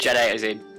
Jet 8 is in.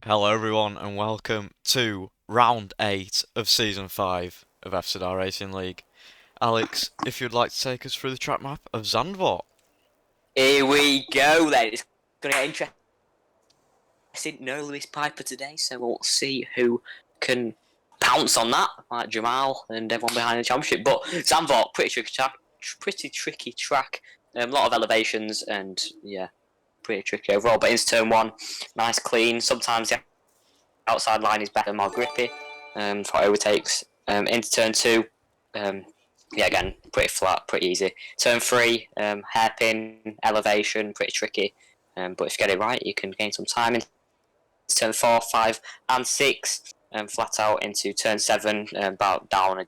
Hello everyone and welcome to round 8 of season 5 of FCDR Racing League. Alex, if you'd like to take us through the track map of Zandvoort. Here we go then. It's going to get interesting. No Lewis Piper today, so we'll see who can pounce on that, like Jamal and everyone behind the championship. But Zandvoort, pretty tricky track. A lot of elevations and yeah, pretty tricky overall. But into turn one, nice clean. Sometimes the outside line is better, more grippy for overtakes. Into turn two, yeah, again, pretty flat, pretty easy. Turn three, hairpin, elevation, pretty tricky. But if you get it right, you can gain some time. Into turn 4, 5, and 6, flat out into turn 7, about down a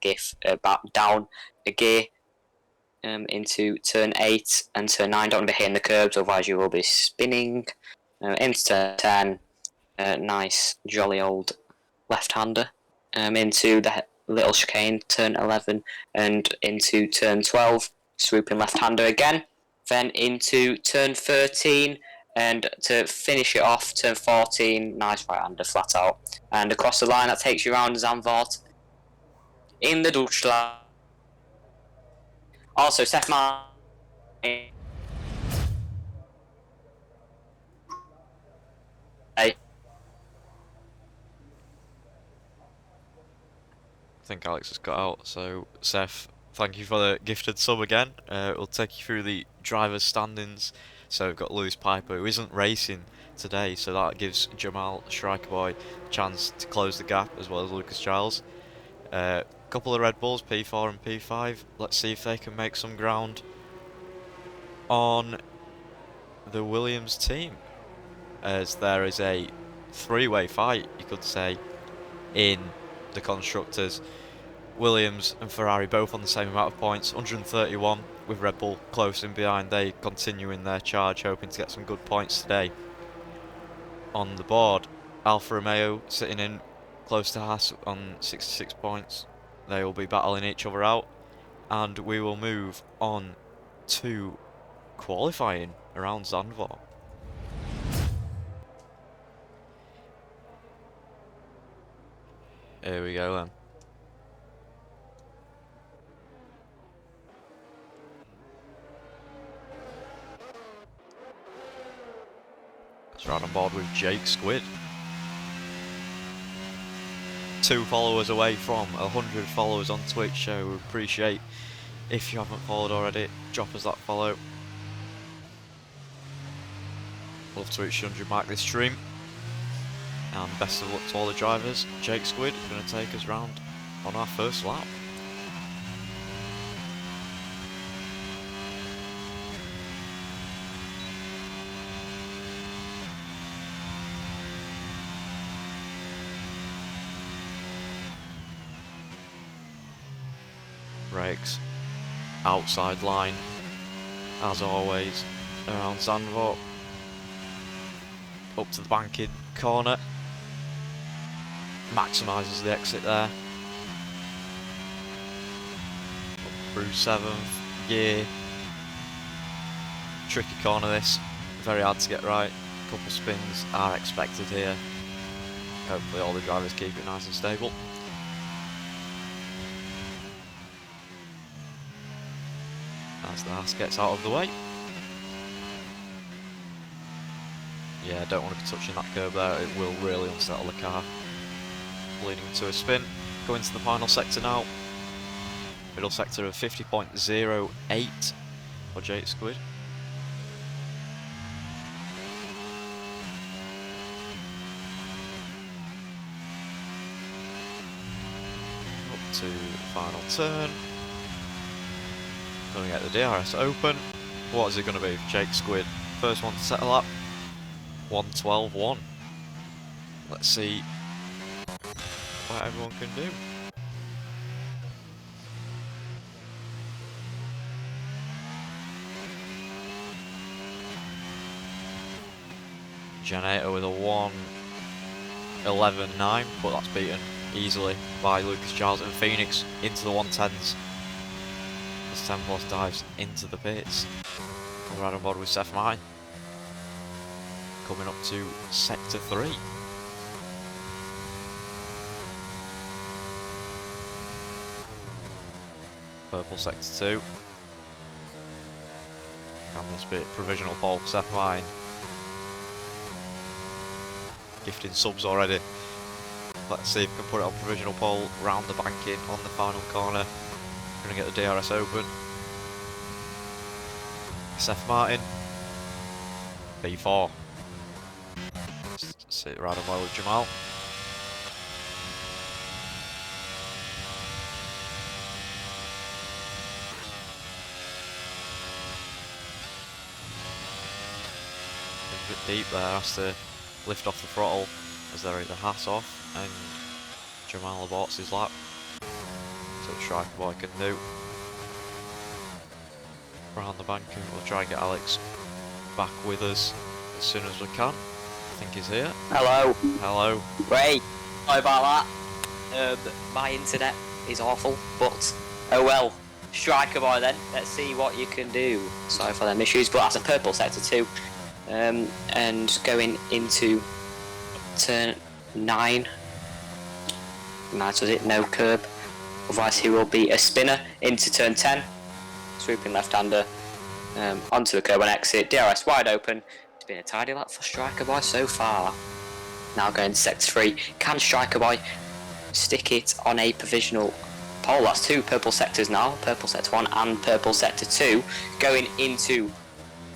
gear. Into turn 8 and turn 9. Don't want to be hitting the curbs, otherwise you will be spinning. Into turn 10, nice, jolly old left-hander. Into the little chicane, turn 11, and into turn 12, swooping left-hander again. Then into turn 13, and to finish it off, turn 14, nice right-hander, flat out. And across the line, that takes you around Zandvoort in the Deutschland. Also, Seth Martin. I think Alex has got out, so Seth, thank you for the gifted sub again. We'll take you through the drivers' standings. So we've got Lewis Piper, who isn't racing today, so that gives Jamal Striker Boy a chance to close the gap, as well as Lucas Giles. Couple of Red Bulls, P4 and P5. Let's see if they can make some ground on the Williams team, as there is a three-way fight, you could say, in the constructors. Williams and Ferrari both on the same amount of points, 131, with Red Bull close in behind. They continue in their charge, hoping to get some good points today. On the board, Alfa Romeo sitting in close to Haas on 66 points. They will be battling each other out, and we will move on to qualifying around Zandvoort. Here we go then. Let's ride on board with Jake Squid. 2 followers away from 100 followers on Twitch, so we appreciate if you haven't followed already, drop us that follow. Love to reach 100 mark this stream. And best of luck to all the drivers. Jake Squid is going to take us round on our first lap. Brakes, outside line, as always, around Zandvoort. Up to the banking corner. Maximises the exit there. Up through 7th gear. Tricky corner this, very hard to get right. A couple spins are expected here. Hopefully all the drivers keep it nice and stable. As the Haas gets out of the way. Yeah, don't want to be touching that curb there, it will really unsettle the car. Leading to a spin. Going to the final sector now. Middle sector of 50.08 for Jake Squid. Up to final turn. Going to get the DRS open. What is it going to be? Jake Squid. First one to set a lap. 1:12.1. Let's see what everyone can do. Generator with a 1:11.9, but that's beaten easily by Lucas Giles and Phoenix into the 110s. As 10 plus dives into the pits. We're right on board with Seth Martin. Coming up to sector 3. Purple sector 2. Camera Must be provisional pole for Seth Martin. Gifting subs already. Let's see if we can put it on provisional pole, round the banking on the final corner. Gonna get the DRS open. Seth Martin. B4. Sit right on well with Jamal. A bit deep there, has to lift off the throttle as they're at the hat off, and Jamal aborts his lap. So Striker Boy can do. Around the bank, and we'll try and get Alex back with us as soon as we can. I think he's here. Hello. Hello. Wait, sorry about that. My internet is awful, but oh well. Striker Boy then, let's see what you can do. Sorry for them issues, but that's a purple sector 2. And going into turn 9. Nice, was it? No curb. Otherwise he will be a spinner into turn 10. Swooping left-hander onto the curb and exit. DRS wide open. It's been a tidy lap for Striker Boy so far. Now going to sector 3. Can Striker Boy stick it on a provisional pole? That's 2 purple sectors now. Purple sector 1 and purple sector 2. Going into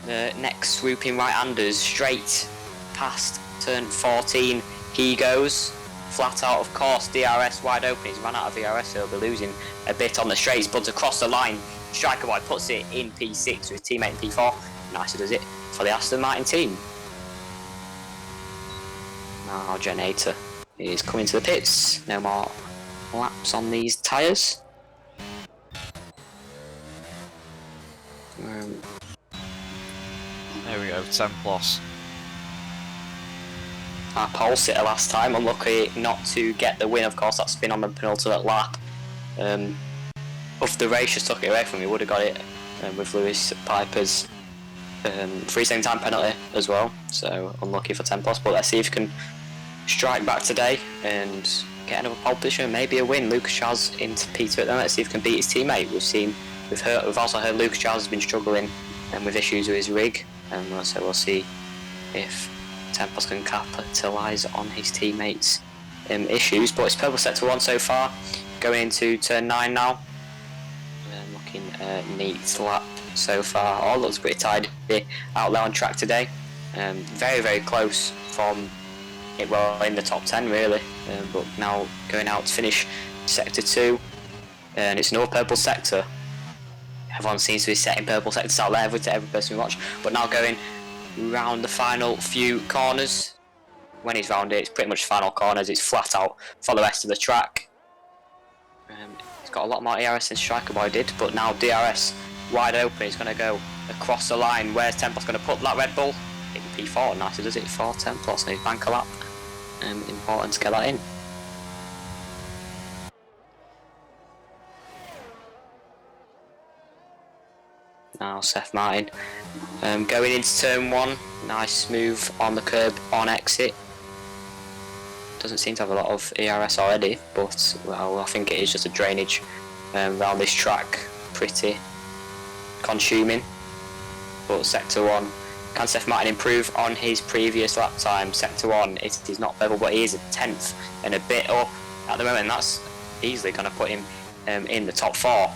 the next swooping right-handers straight past turn 14. He goes. Flat out, of course. DRS wide open. He's run out of DRS, so he'll be losing a bit on the straights, but across the line, Striker Boy puts it in P6 with his teammate in P4. Nicely does it for the Aston Martin team. Now Generator is coming to the pits. No more laps on these tyres. There we go, 10 plus. Our pole sitter last time, unlucky not to get the win. Of course, that spin on the penultimate lap of the race just took it away from me. Would have got it with Lewis Piper's 3-second time penalty as well. So unlucky for 10 plus. But let's see if he can strike back today and get another pole position, maybe a win. Lucas Charles into P2 at them. Let's see if he can beat his teammate. We've also heard Lucas Charles has been struggling with issues with his rig, so we'll see if Tempos can capitalise on his teammates' issues. But it's purple sector 1 so far. Going into turn 9 now. Looking neat lap so far. All looks pretty tidy out there on track today. Very, very close from it, well, in the top 10 really. But now going out to finish sector 2. And it's another purple sector. Everyone seems to be setting purple sectors out there, every person we watch. But now going round the final few corners. When he's round it, it's pretty much final corners. It's flat out for the rest of the track. He's got a lot more ERS than Striker Boy did, but now DRS wide open. He's going to go across the line. Where's Tempos going to put that Red Bull? In P4, nicely does it for Tempos. So he's bank a lap. Important to get that in. Now Seth Martin going into turn 1. Nice move on the curb on exit. Doesn't seem to have a lot of ERS already, but well, I think it is just a drainage around this track. Pretty consuming. But sector 1, can Seth Martin improve on his previous lap time? Sector 1, it is not purple, but he is a 10th and a bit up at the moment. That's easily going to put him in the top 4.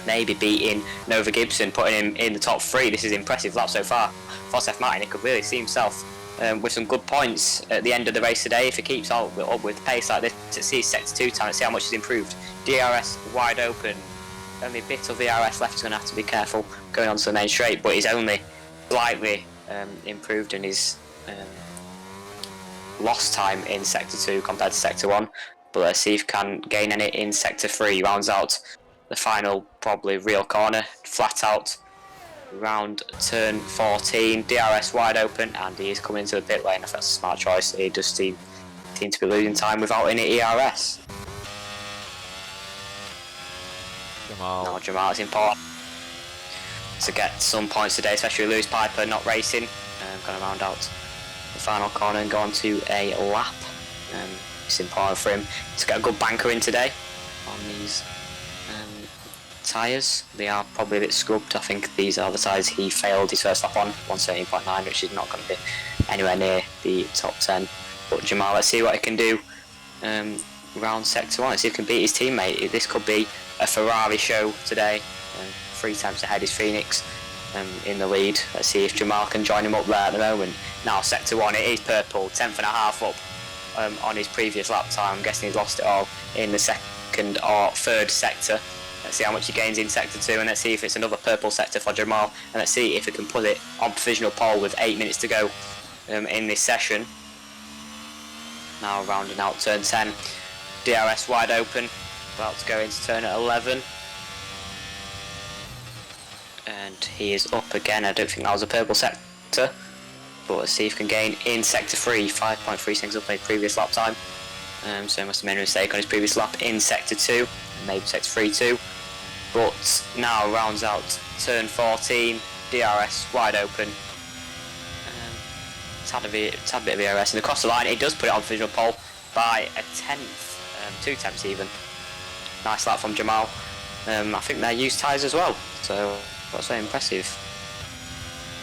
Maybe beating Nova Gibson, putting him in the top 3. This is impressive lap so far for Seth Martin. He could really see himself with some good points at the end of the race today if he keeps up with pace like this. To see his sector 2 time and see how much he's improved. DRS wide open. Only a bit of DRS left. He's going to have to be careful going on to the main straight, but he's only slightly improved in his lost time in sector 2 compared to sector 1. But let's see if he can gain any in sector 3. Rounds out the final, probably real corner, flat out round turn 14. DRS wide open, and he is coming into the pit lane. If that's a smart choice, he does seem to be losing time without any ERS. Jamal. Now Jamal is important to get some points today, especially Lewis Piper not racing. Going to round out the final corner and go on to a lap. It's important for him to get a good banker in today on these tyres. They are probably a bit scrubbed. I think these are the tyres he failed his first lap on, 117.9, which is not going to be anywhere near the top 10. But Jamal, let's see what he can do round sector 1. Let's see if he can beat his teammate. This could be a Ferrari show today. 3 times ahead is Phoenix in the lead. Let's see if Jamal can join him up there at the moment. Now sector 1, it is purple, 10th and a half up on his previous lap time. I'm guessing he's lost it all in the second or third sector. Let's see how much he gains in sector 2, and let's see if it's another purple sector for Jamal, and let's see if he can put it on provisional pole with 8 minutes to go in this session. Now rounding out turn 10, DRS wide open, about to go into turn 11. And he is up again. I don't think that was a purple sector, but let's see if he can gain in sector 3, 5.3 seconds up on his previous lap time. So he must have made a mistake on his previous lap in sector 2, maybe sector 3 too. But now rounds out turn 14, DRS wide open. Tad a bit of DRS, and across the line he does put it on provisional pole by a tenth, 2 tenths even. Nice lap from Jamal. I think they're used tyres as well, so that's very impressive.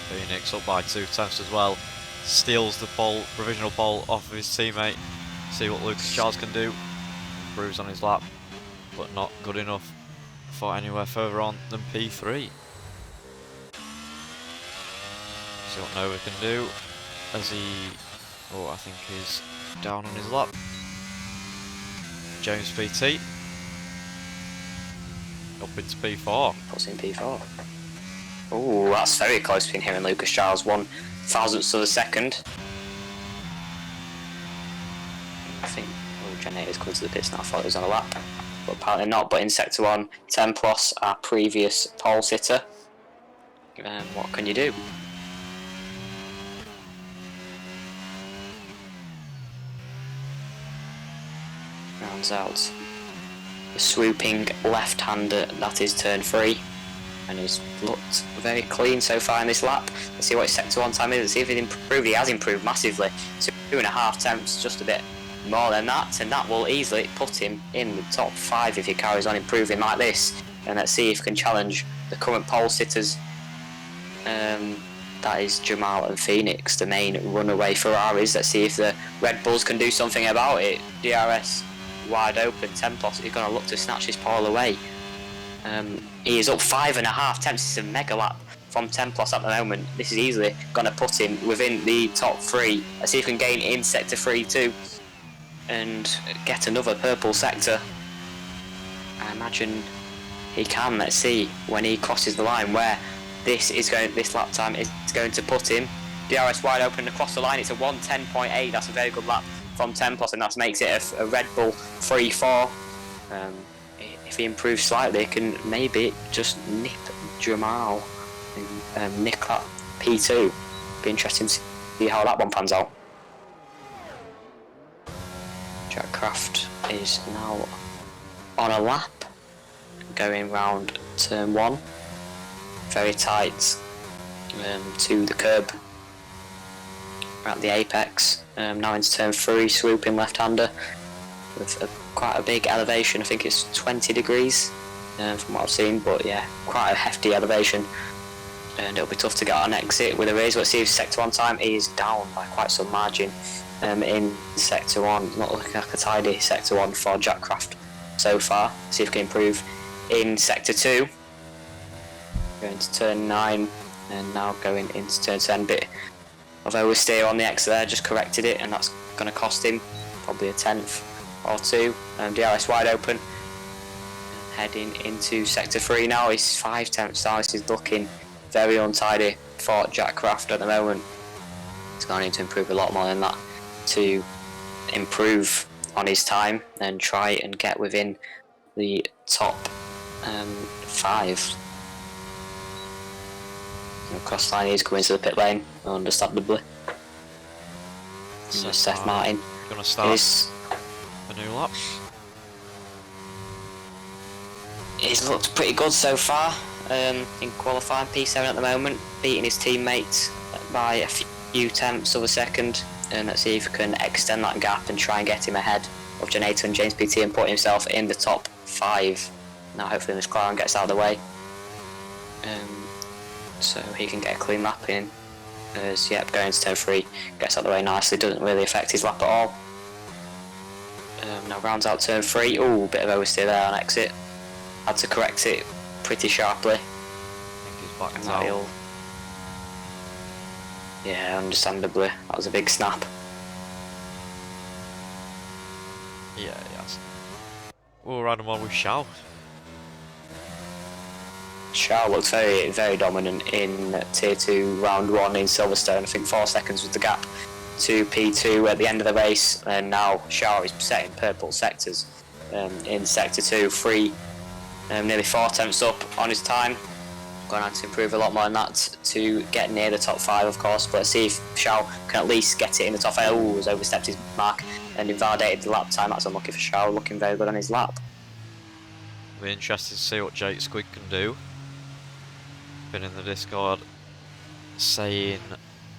Phoenix up by 2 tenths as well. Steals the pole, provisional pole off of his teammate. See what Lucas Charles can do. Improves on his lap, but not good enough for anywhere further on than P3. See what Nova can do as he, I think he's down on his lap. James PT up into P4. Puts in P4. Oh, that's very close between him and Lucas Charles, 1/1000th of a second. I think Generator's coming to the pits now. I thought it was on a lap, but apparently not. But in sector 1, 10 plus our previous pole sitter. What can you do? Rounds out the swooping left-hander. That is turn 3, and he's looked very clean so far in this lap. Let's see what his sector 1 time is. Let's see if he's improved. He has improved massively. 2.5 tenths, just a bit more than that, and that will easily put him in the top 5 if he carries on improving like this. And let's see if he can challenge the current pole sitters. That is Jamal and Phoenix, the main runaway Ferraris. Let's see if the Red Bulls can do something about it. DRS wide open, 10 plus. He's going to look to snatch this pole away. He is up 5.5 tenths. It's a mega lap from 10 plus at the moment. This is easily going to put him within the top 3. Let's see if he can gain in sector 3 too and get another purple sector. I imagine he can. Let's see when he crosses the line where this lap time is going to put him. DRS wide open across the line. It's a 1:10.8. That's a very good lap from 10 plus, and that makes it a Red Bull 3-4. If he improves slightly, he can maybe just nip Jamal and nick that P2. Be interesting to see how that one pans out. Jack Craft is now on a lap, going round turn 1. Very tight to the curb at the apex. Now into turn 3, swooping left-hander with quite a big elevation. I think it's 20 degrees from what I've seen, but yeah, quite a hefty elevation, and it'll be tough to get on exit with a raise. Let's see if sector 1 time is down by quite some margin in sector 1. Not looking like a tidy sector 1 for Jack Craft so far. See if he can improve in sector 2. Going to turn 9 and now going into turn 10. Bit of oversteer on the exit there, just corrected it, and that's going to cost him probably a tenth or 2. DRS wide open, heading into sector 3 now. He's 5 tenths down. This is looking very untidy for Jack Craft at the moment. He's going to need to improve a lot more than that to improve on his time and try and get within the top 5. Across the line, he's going to the pit lane, understandably. Seth Martin gonna start a new lap. He's looked pretty good so far in qualifying, P7 at the moment, beating his teammates by a few tenths of a second. And let's see if he can extend that gap and try and get him ahead of Janator and James PT and put himself in the top 5. Now hopefully McLaren gets out of the way, so he can get a clean lap in. As going to turn 3, gets out of the way nicely, doesn't really affect his lap at all. Now rounds out turn 3. Ooh, bit of oversteer there on exit. Had to correct it pretty sharply. I think he's backed And out. Yeah, understandably, that was a big snap. Yeah, he has. We'll ride him on with Shao. Shao looks very, very dominant in Tier 2 Round 1 in Silverstone. I think 4 seconds was the gap to P2 at the end of the race, and now Shao is setting purple sectors in Sector 2, nearly 4 tenths up on his time. Going on to improve a lot more than that to get near the top 5, of course, but let's see if Shao can at least get it in the top 5. Oh, has overstepped his mark and invalidated the lap time. That's unlucky for Shao, looking very good on his lap. We're interested to see what Jake Squid can do. Been in the Discord saying,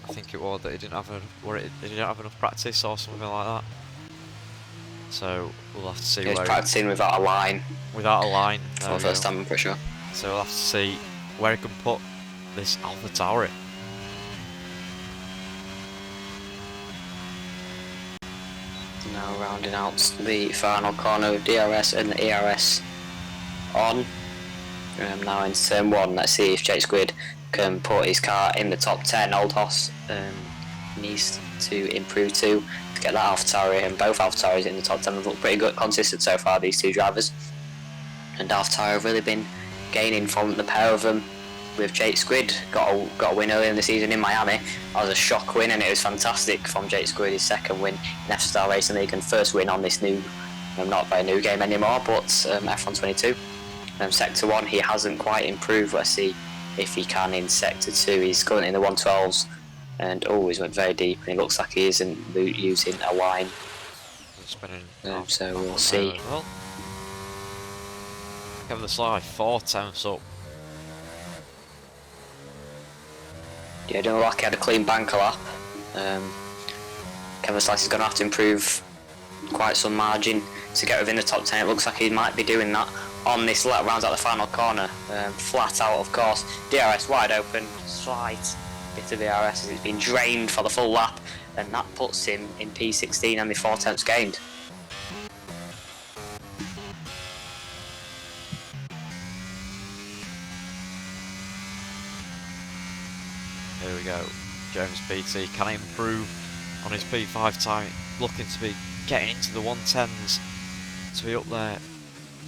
I think it was, that he didn't have enough practice or something like that. So we'll have to see. He's practicing without a line. Without a line. For the first time, I'm pretty sure. So we'll have to see where he can put this AlphaTauri. Now rounding out the final corner with DRS and the ERS on. Now into turn 1, let's see if Jake Squid can put his car in the top 10. Old Hoss needs to improve to get that AlphaTauri, and both AlphaTauris in the top 10 have looked pretty good, consistent so far, these two drivers. And AlphaTauri have really been gaining from the pair of them. With Jake Squid, got a win earlier in the season in Miami. That was a shock win, and it was fantastic from Jake Squid, his second win in F-Star Racing League and first win on this new, not very new game anymore, but F1 22. Sector 1, he hasn't quite improved. Let's see if he can in Sector 2. He's currently in the 112s and always went very deep, and it looks like he isn't using a line. So we'll see. Well, Kevin the Sly 4 tenths up. Yeah, it didn't look like he had a clean banker lap. Kevin Slice is going to have to improve quite some margin to get within the top 10. It looks like he might be doing that on this lap. Rounds out the final corner, flat out of course. DRS wide open, slight bit of DRS as it's been drained for the full lap, and that puts him in P16 and the 4 tenths gained. Here we go. James PT can improve on his P5 time, looking to be getting into the 110s, to be up there.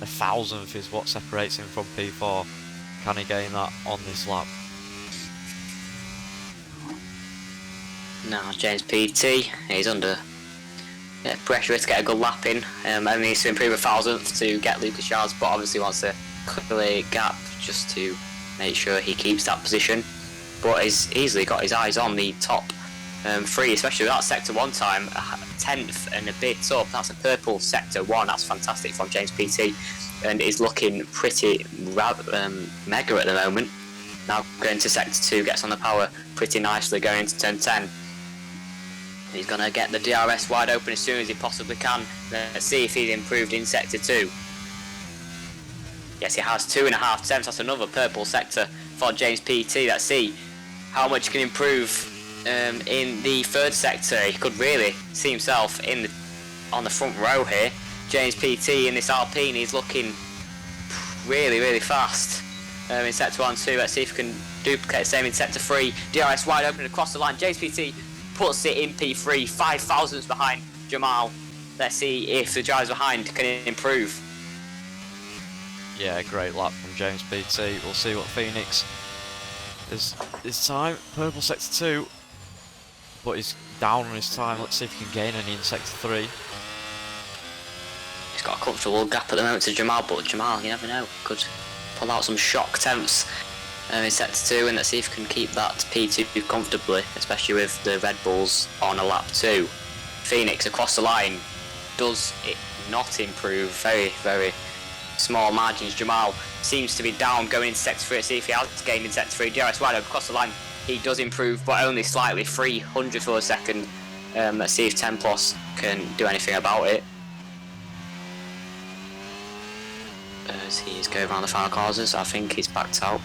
1,000th is what separates him from P4. Can he gain that on this lap? Now James PT, he's under pressure to get a good lap in, and needs to improve 1,000th to get Lucas Yards, but obviously wants a clear gap just to make sure he keeps that position. But he's easily got his eyes on the top 3, especially with that Sector 1 time, 10th and a bit up. That's a purple Sector 1, that's fantastic from James PT, and is looking pretty mega at the moment. Now going to Sector 2, gets on the power pretty nicely going into turn 10. He's going to get the DRS wide open as soon as he possibly can. Let's see if he's improved in Sector 2. Yes, he has 2.5 tenths. That's another purple sector for James PT. Let's see how much he can improve in the 3rd sector. He could really see himself on the front row here. James PT in this Alpine, he's looking really, really fast in Sector 1 and 2. Let's see if he can duplicate the same in Sector 3. DRS wide open across the line. James PT puts it in P3, 5 thousandths behind Jamal. Let's see if the drivers behind can improve. Yeah, great lap from James PT. We'll see what Phoenix is this time. Purple Sector 2, but he's down on his time. Let's see if he can gain any in Sector 3. He's got a comfortable gap at the moment to Jamal, but Jamal, you never know, could pull out some shock tenths in Sector 2, and let's see if he can keep that P2 comfortably, especially with the Red Bulls on a lap 2. Phoenix across the line, does it not improve? Very, very small margins. Jamal seems to be down going into Sector 3. Let's see if he has gained in Sector 3. DRS wide open across the line. He does improve, but only slightly, 300th of a second. Let's see if 10 Plus can do anything about it. as he is going around the final corners. I think he's backed out.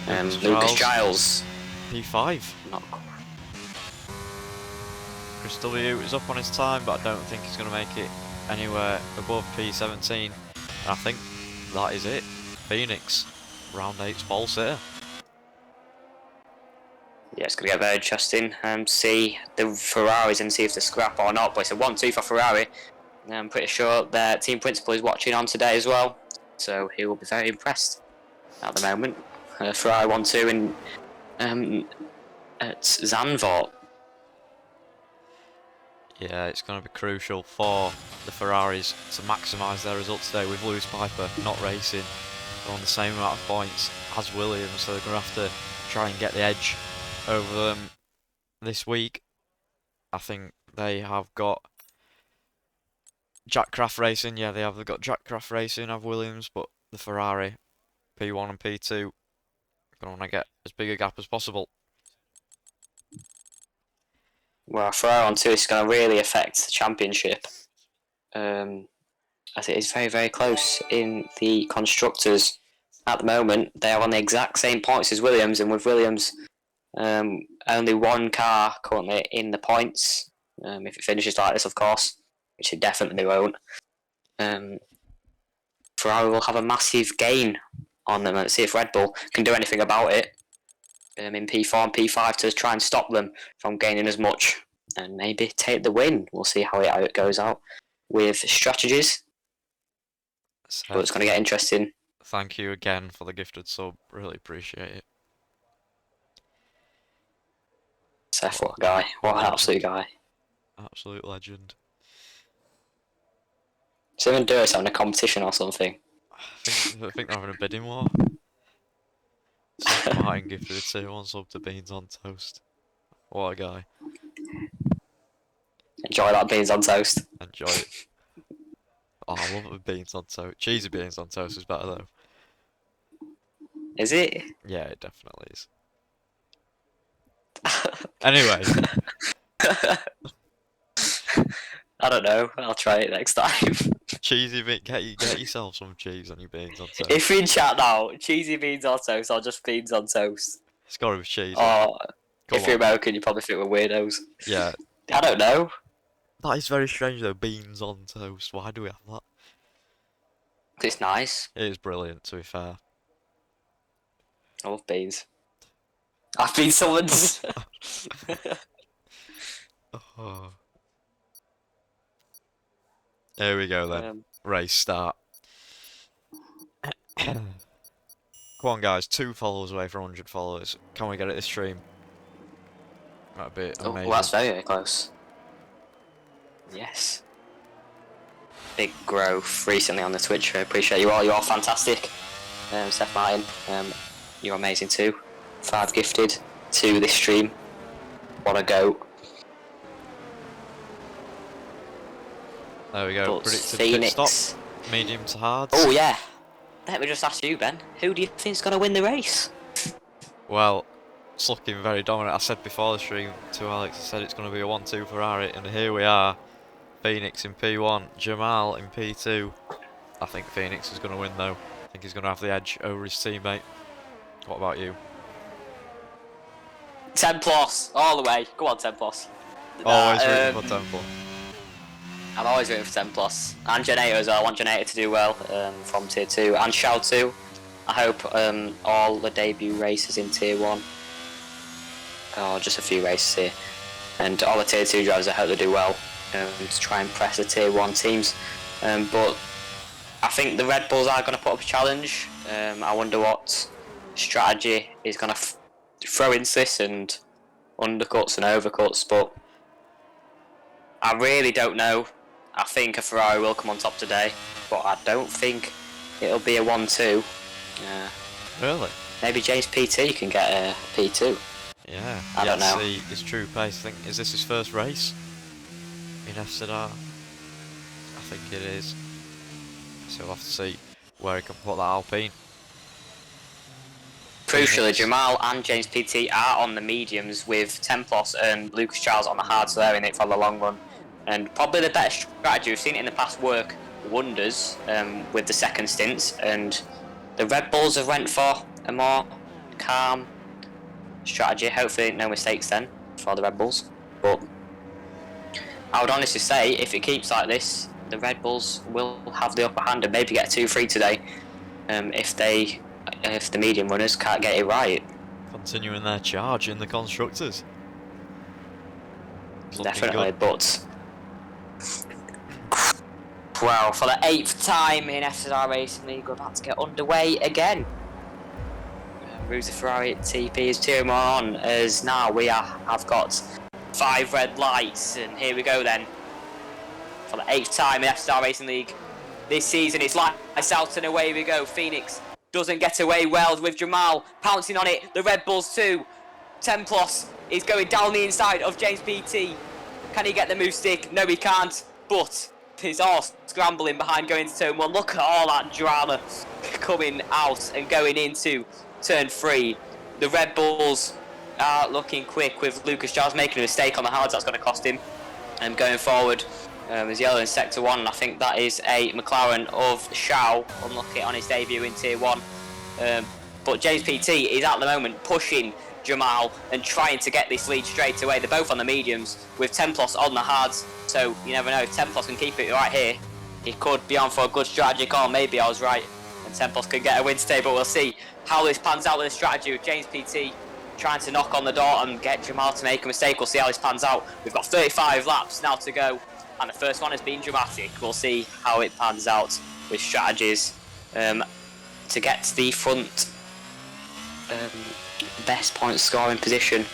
Lucas Giles. P5. Not. Chris W is up on his time, but I don't think he's going to make it anywhere above P17. And I think that is it. Phoenix, round 8's false here. Yeah, it's going to get very interesting. See the Ferraris and see if they scrap or not. But it's a 1-2 for Ferrari. I'm pretty sure their team principal is watching on today as well, so he will be very impressed at the moment. Ferrari 1-2 at Zandvoort. Yeah, it's going to be crucial for the Ferraris to maximise their results today with Lewis Piper not racing. They're on the same amount of points as Williams, so they're going to have to try and get the edge over them this week. I think they have got Jack Craft Racing, yeah, they've got Jack Craft Racing, have Williams, but the Ferrari P1 and P2 gonna want to get as big a gap as possible. Well, Ferrari 1-2 is going to really affect the championship, as it is very, very close in the constructors. At the moment, they are on the exact same points as Williams, and with Williams, only one car currently in the points. If it finishes like this, of course, which it definitely won't. Ferrari will have a massive gain on them. Let's see if Red Bull can do anything about it in P4 and P5 to try and stop them from gaining as much and maybe take the win. We'll see how it goes out with strategies. But it's going to get interesting. Thank you again for the gifted sub. Really appreciate it. Seth, what a guy. What an absolute guy. Absolute legend. So even do us having a competition or something. I think they're having a bidding war. Seth Martin gifted a tier 1 sub to Beans on Toast. What a guy. Enjoy that beans on toast. Enjoy it. Oh, I love the beans on toast. Cheesy beans on toast is better though. Is it? Yeah, it definitely is. Anyway. I don't know. I'll try it next time. Cheesy bean. Get yourself some cheese on your beans on toast. If we chat now, cheesy beans on toast or just beans on toast? It's got to be cheesy. Or Come if you're on. American, you probably think we're weirdos. Yeah. I don't know. That is very strange though. Beans on toast. Why do we have that? It's nice. It is brilliant, to be fair. I love beans. I've been summoned. Oh. Here we go then. Race start. Come on, guys. 2 followers away from 100 followers. Can we get it this stream? That'd be amazing. Oh, well, that's very, very close. Yes. Big growth recently on the Twitch. I appreciate you all. You're all fantastic. Seth Martin, you're amazing too. 5 gifted to this stream. What a goat. There we go. But Predicted Phoenix. pit stop. Medium to hard. Oh yeah. Let me just ask you, Ben. Who do you think's going to win the race? Well, it's looking very dominant. I said before the stream to Alex, I said it's going to be a 1-2 Ferrari, and here we are. Phoenix in P1, Jamal in P2. I think Phoenix is going to win though. I think he's going to have the edge over his teammate. What about you? 10 plus, all the way. Go on, 10 plus. Always rooting for 10 plus. I'm always rooting for 10 plus. And Genator as well. I want Genator to do well from tier 2. And Shao 2. I hope all the debut races in tier 1. Oh, just a few races here. And all the tier 2 drivers, I hope they do well to try and press the tier 1 teams. But I think the Red Bulls are going to put up a challenge. I wonder what strategy is going to throw into this and undercuts and overcuts. But I really don't know. I think a Ferrari will come on top today, but I don't think it'll be a 1-2. Really? Maybe James P2 can get a P2. Yeah. I don't know. See his true pace. I think, is this his first race in FZR? I think it is. So we'll have to see where he can put that Alpine. Crucially, Jamal and James PT are on the mediums with Templos and Lucas Charles on the hard, so they're in it for the long run. And probably the better strategy, we've seen it in the past work wonders with the second stints, and the Red Bulls have went for a more calm strategy. Hopefully no mistakes then for the Red Bulls, but I would honestly say if it keeps like this, the Red Bulls will have the upper hand and maybe get 2-3 today if the medium runners can't get it right. Continuing their charge in the constructors. Definitely, but well, for the 8th time in FSR Racing League, we're about to get underway again. Rusa Ferrari at TP is 2 more on, as now we have got 5 red lights, and here we go then. For the 8th time in FSR Racing League this season, it's lights out and away we go. Phoenix doesn't get away well with Jamal pouncing on it. The Red Bulls too. Templos is going down the inside of James PT. Can he get the move stick? No, he can't. But he's all scrambling behind going to turn 1. Look at all that drama coming out and going into turn 3. The Red Bulls are looking quick with Lucas Giles making a mistake on the hards. That's going to cost him. And going forward is yellow in sector 1. And I think that is a McLaren of Shao. Unlucky on his debut in tier 1. But James PT is at the moment pushing Jamal and trying to get this lead straight away. They're both on the mediums with Templos on the hards, so you never know. Templos can keep it right here. He could be on for a good strategy call. Maybe I was right and Templos could get a win today, but we'll see how this pans out with the strategy with James PT trying to knock on the door and get Jamal to make a mistake. We'll see how this pans out. We've got 35 laps now to go and the first one has been dramatic. We'll see how it pans out with strategies to get to the front best point scoring position,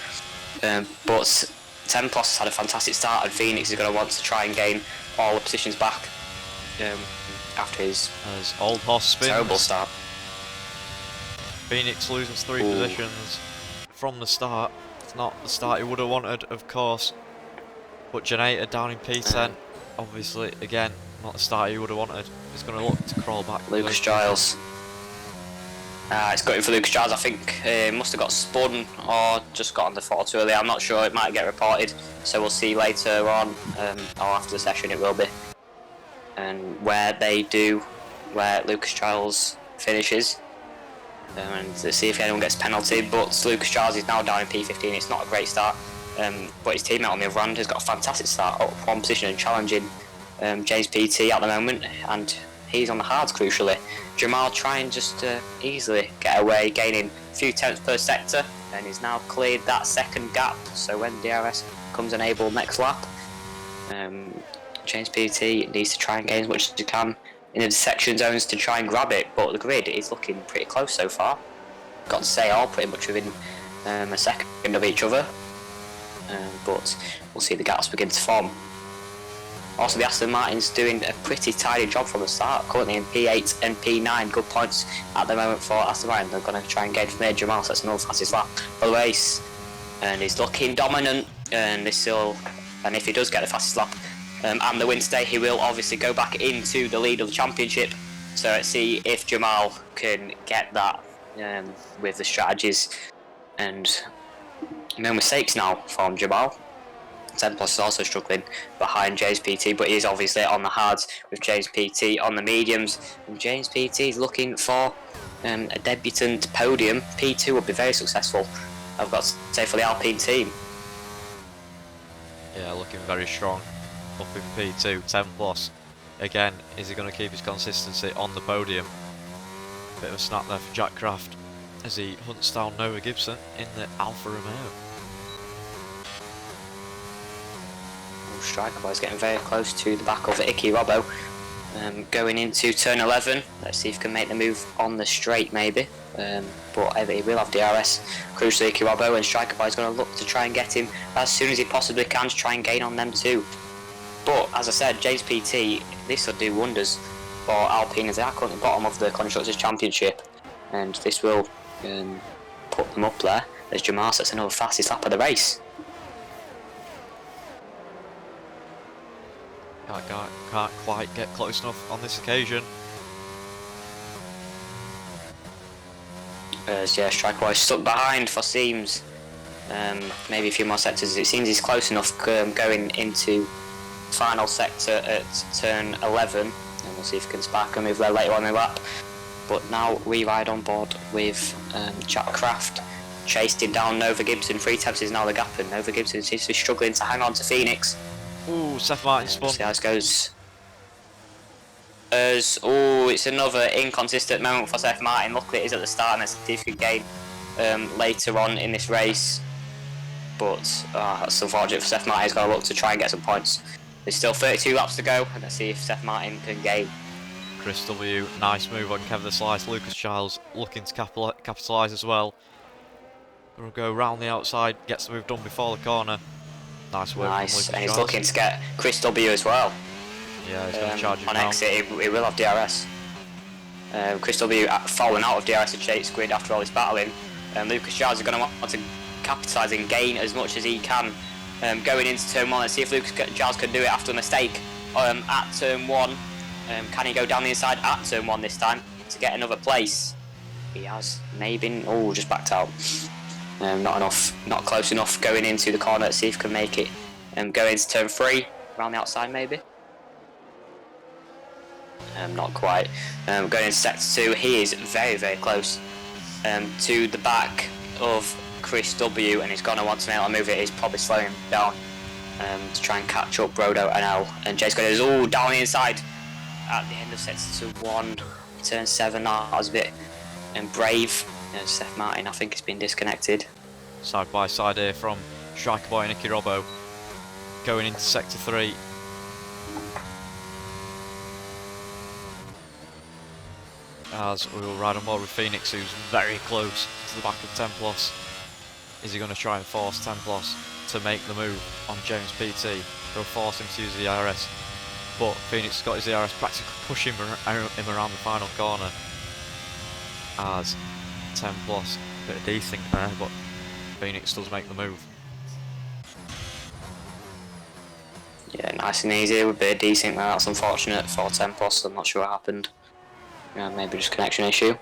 but Templos has had a fantastic start and Phoenix is going to want to try and gain all the positions back after his as Old Hoss spins. Terrible start. Phoenix loses 3 positions from the start. It's not the start he would have wanted, of course, but Janata down in P10, obviously again not the start he would have wanted. He's going to look to crawl back. Lucas Giles. It's got him for Lucas Giles. I think he must have got spun or just got on the photo early. I'm not sure. It might get reported, so we'll see later on or after the session. It will be, and where Lucas Giles finishes, and let's see if anyone gets penalty. But Lucas Giles is now down in P15. It's not a great start, but his teammate on the other hand has got a fantastic start, up 1 position and challenging James PT at the moment, and he's on the hards crucially. Jamal trying just to easily get away, gaining a few tenths per sector, and he's now cleared that second gap. So when DRS comes enabled next lap, James PT needs to try and gain as much as he can in the section zones to try and grab it, but the grid is looking pretty close so far. Got to say, all pretty much within a second of each other, but we'll see the gaps begin to form. Also, the Aston Martin's doing a pretty tidy job from the start, currently in P8 and P9. Good points at the moment for Aston Martin. They're going to try and gain from there. Jamal sets another fastest lap for the race, and he's looking dominant. And if he does get the fastest lap and the win today, he will obviously go back into the lead of the championship. So let's see if Jamal can get that with the strategies, and no mistakes now from Jamal. Templos is also struggling behind James PT, but he is obviously on the hards with James PT on the mediums. And James PT is looking for a debutant podium. P2 would be very successful, I've got to say, for the Alpine team. Yeah, looking very strong up in P2. Templos again, is he going to keep his consistency on the podium? Bit of a snap there for Jack Craft as he hunts down Noah Gibson in the Alfa Romeo. Striker Boy's getting very close to the back of Icky Robbo. Going into turn 11, let's see if he can make the move on the straight maybe. But he will have DRS. Crucially, Icky Robbo, and Striker Boy's going to look to try and get him as soon as he possibly can to try and gain on them too. But as I said, James PT, this will do wonders for Alpine as they are currently bottom of the Constructors' Championship, and this will put them up there as Jamal sets another fastest lap of the race. Can't quite get close enough on this occasion. Yeah, Striker Boy stuck behind for seems. Maybe a few more sectors. It seems he's close enough going into final sector at turn 11. And we'll We'll see if he can spark a move there later on in the lap. But now we ride on board with Jack Craft, chasing down Nova Gibson. 3 tenths is now the gap, and Nova Gibson seems to be struggling to hang on to Phoenix. Ooh, Seth Martin spun. See how this goes. It's another inconsistent moment for Seth Martin. Luckily it is at the start, and let's see if he can gain later on in this race. But that's unfortunate for Seth Martin. He's got to look to try and get some points. There's still 32 laps to go, and let's see if Seth Martin can gain. Chris W, nice move on Kevin the Slice. Lucas Childs looking to capitalise as well. We'll go round the outside, gets the move done before the corner. Nice work from Lucas and he's Childs. looking to get Chris W as well. Yeah, he's going to charge him on down. exit. He will have DRS. Chris W falling out of DRS and Chase Squid after all this battling. Lucas Childs is going to want to capitalise and gain as much as he can going into turn 1. Let's see if Lucas Childs can do it after a mistake at turn 1. Can he go down the inside at turn 1 this time to get another place? He has maybe. Oh, just backed out. Not enough, not close enough going into the corner. Let's see if he can make it. Go into turn 3 around the outside maybe. Not quite. Going into sector 2, he is very, very close to the back of Chris W, and he's going to want to nail a move it. He's probably slowing him down to try and catch up Brodo and L. And Jay's going to all down the inside at the end of sector 1, turn 7. That was a bit brave. Seth Martin, I think, has been disconnected. Side by side here from Striker Boy and Nicky Robbo. Going into sector 3. As we will ride on board with Phoenix, who's very close to the back of Templos. Is he going to try and force Templos to make the move on James PT? He'll force him to use the DRS. But Phoenix has got his DRS practically pushing him around the final corner. As Templos, a bit of desync there, but Phoenix does make the move. Yeah, nice and easy with a bit of desync there. That's unfortunate for Templos. I'm not sure what happened. Maybe just connection issue.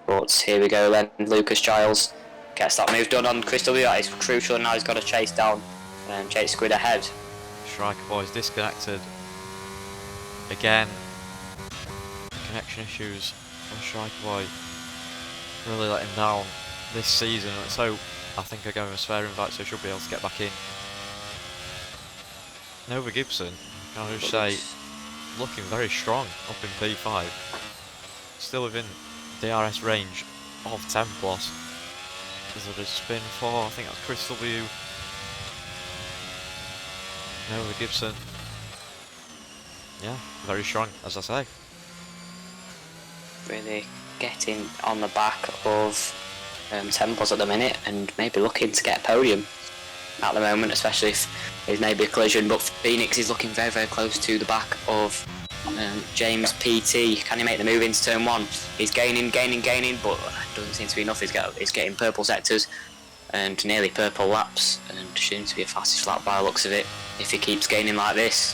But here we go then. Lucas Giles gets that move done on Chris W. That is crucial, and now he's got to chase down Jake Squid ahead. Striker Boy's disconnected. Again. Connection issues on Striker Boy. Really let him down this season. So I think I gave him a spare invite, so he should be able to get back in. Nova Gibson, can I just say, looking very strong up in P5. Still within DRS range of Templos. There's a spin for, I think that's Chris W. Nova Gibson. Yeah, very strong, as I say. Really getting on the back of Templos at the minute, and maybe looking to get a podium at the moment, especially if there's maybe a collision. But Phoenix is looking very, very close to the back of James PT. Can he make the move into turn 1? He's gaining, but doesn't seem to be enough. He's getting purple sectors and nearly purple laps, and seems to be a fastest lap by the looks of it if he keeps gaining like this.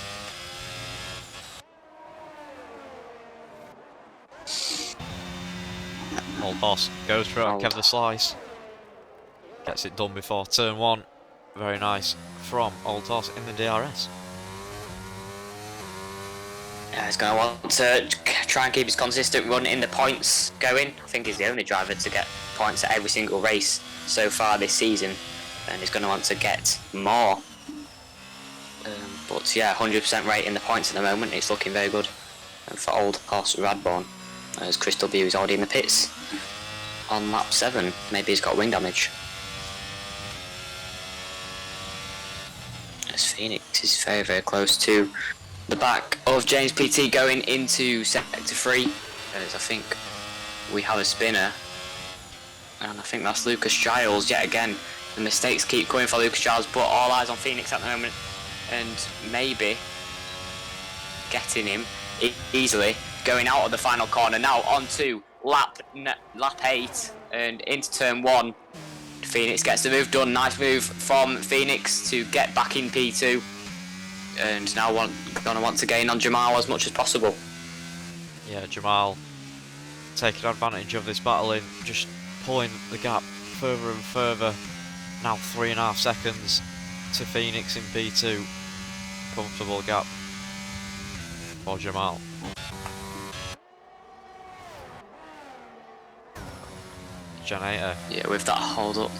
Old Boss goes for it on Kevin the Slice. Gets it done before turn 1. Very nice from Old Toss in the DRS. Yeah, he's going to want to try and keep his consistent run in the points going. I think he's the only driver to get points at every single race so far this season, and he's going to want to get more. But yeah, 100% rate in the points at the moment. It's looking very good for Old Horse Radborn. As Chris W is already in the pits on lap 7. Maybe he's got wing damage. As Phoenix is very, very close to the back of James PT going into sector 3. As I think we have a spinner, and I think that's Lucas Giles yet again. The mistakes keep coming for Lucas Giles, but all eyes on Phoenix at the moment, and maybe getting him easily going out of the final corner. Now onto lap 8 and into turn 1. Phoenix gets the move done. Nice move from Phoenix to get back in P2, and now gonna want to gain on Jamal as much as possible. Yeah, Jamal taking advantage of this battling, just pulling the gap further and further. Now 3.5 seconds to Phoenix in P2. Comfortable gap. for Jamal. Janator Yeah, with that hold up.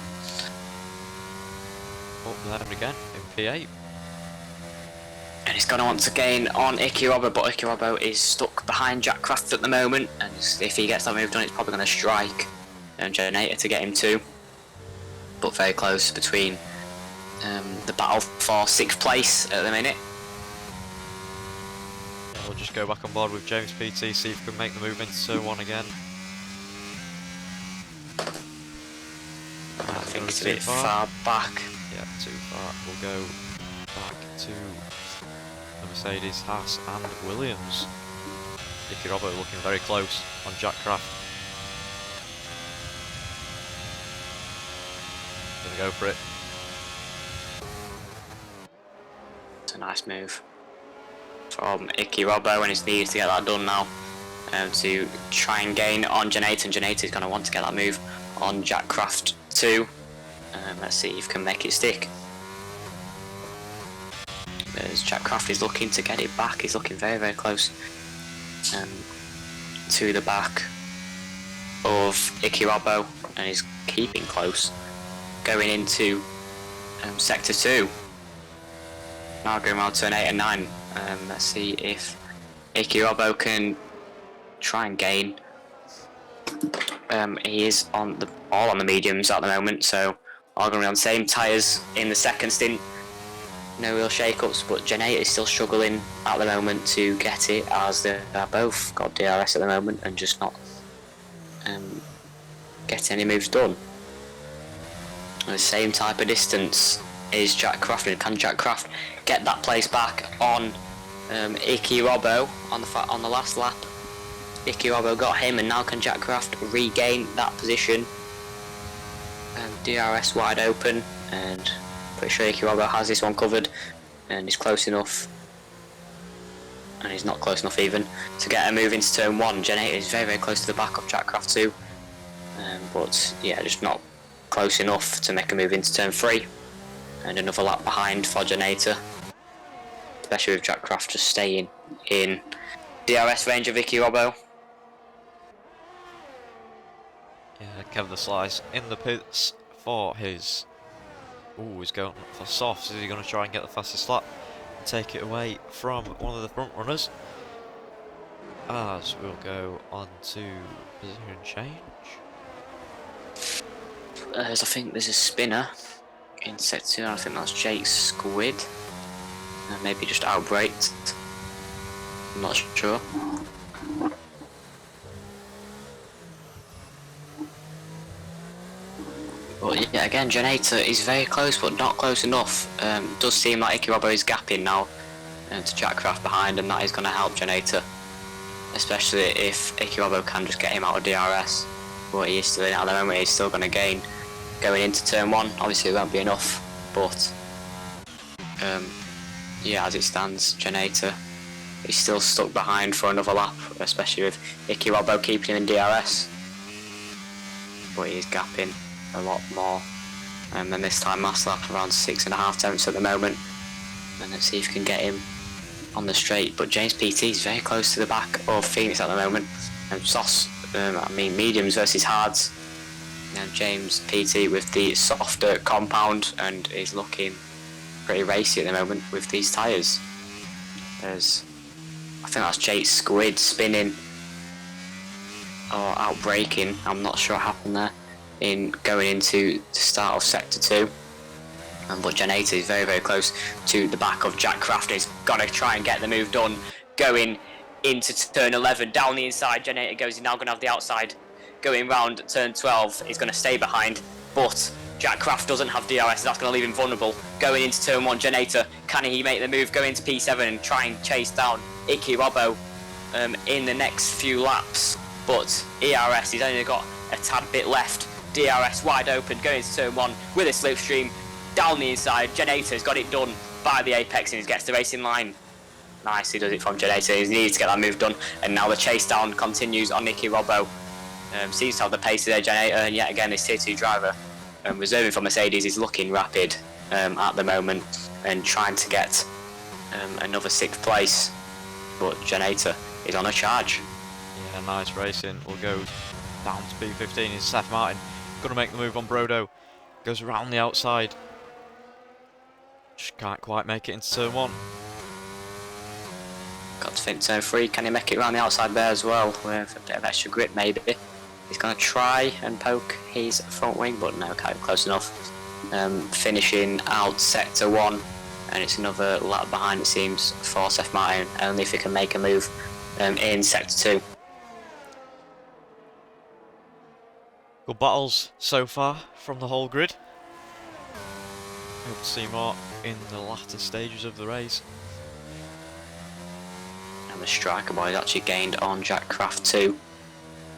up there again in P8. And he's going to want to gain on Ikirobo, but Ikirobo is stuck behind Jack Craft at the moment, and if he gets that move done, it's probably going to strike Janator to get him too. But very close between the battle for 6th place at the minute. Yeah, we'll just go back on board with James PT, see if we can make the move into turn 1 again. I think it's a bit far back. Yeah, too far. We'll go back to the Mercedes, Haas and Williams. Ikirobo looking very close on Jack Craft. Gonna go for it. It's a nice move from Ikirobo, and it's needed to get that done now to try and gain on Janator, and Janator's going to want to get that move on Jack Craft too. Let's see if he can make it stick. As Jack Craft is looking to get it back, he's looking very, very close to the back of Ikirobo, and he's keeping close going into sector 2. Now going around turn 8 and 9. Let's see if Ikirobo can try and gain. He is on all on the mediums at the moment, so all going to be on the same tyres in the second stint. No real shake-ups, but Janator is still struggling at the moment to get it, as they're both got DRS at the moment and just not getting any moves done. The same type of distance is Jack Craft, and can Jack Craft get that place back on Ikirobo on the last lap? Ikirobo got him, and now can Jack Craft regain that position? DRS wide open, and pretty sure Ikirobo has this one covered, and he's close enough, and he's not close enough even to get a move into turn 1. Janator is very, very close to the back of Jack Craft too, but yeah, just not close enough to make a move into turn 3, and another lap behind for Janator, especially with Jack Craft just staying in DRS range of Ikirobo. Yeah, Kev the Slice in the pits for his... Ooh, he's going for softs. Is he going to try and get the fastest lap and take it away from one of the front runners? As we'll go on to position change. As I think there's a spinner in set 2, I think that's Jake Squid. Maybe just outbraked. I'm not sure. But yeah, again, Janator is very close, but not close enough. Does seem like Ikirobo is gapping now to Jack Craft behind, and that is going to help Janator, especially if Ikirobo can just get him out of DRS. But he is still in at the moment. He's still going to gain going into turn 1. Obviously, it won't be enough, but yeah, as it stands, Janator is still stuck behind for another lap, especially with Ikirobo keeping him in DRS. But he is gapping a lot more than this time last lap, around 6.5 tenths at the moment. And let's see if we can get him on the straight. But James PT is very close to the back of Phoenix at the moment. And mediums versus hards. Now James PT with the softer compound, and is looking pretty racy at the moment with these tyres. There's, I think that's Jake Squid spinning or outbraking. I'm not sure what happened there in going into the start of sector 2. But Janator is very, very close to the back of Jack Craft. He's got to try and get the move done going into turn 11. Down the inside, Janator goes. He's now going to have the outside. Going round turn 12, he's going to stay behind. But Jack Craft doesn't have DRS, so that's going to leave him vulnerable. Going into turn 1, Janator, can he make the move, go into P7 and try and chase down Ikirobo in the next few laps? But ERS, he's only got a tad bit left. DRS wide open, going into turn 1 with a slipstream. Down the inside, Janator's got it done by the apex, and he gets the racing line. Nice, he does it from Janator. He needs to get that move done, and now the chase down continues on Ikirobo. Seems to have the pace there, Janator, and yet again this tier 2 driver reserving for Mercedes is looking rapid at the moment, and trying to get another 6th place. but Generator is on a charge. Yeah, nice racing. We'll go down to P15. Is Seth Martin going to make the move on Brodo? Goes around the outside. Just can't quite make it into turn 1. Got to think turn 3. Can he make it around the outside there as well with a bit of extra grip maybe? He's going to try and poke his front wing, but no, can't close enough. Finishing out sector 1, and it's another lap behind it seems for Seth Martin, only if he can make a move in sector 2. Good battles so far from the whole grid. Hope to see more in the latter stages of the race. And the striker boy has actually gained on Jack Craft too.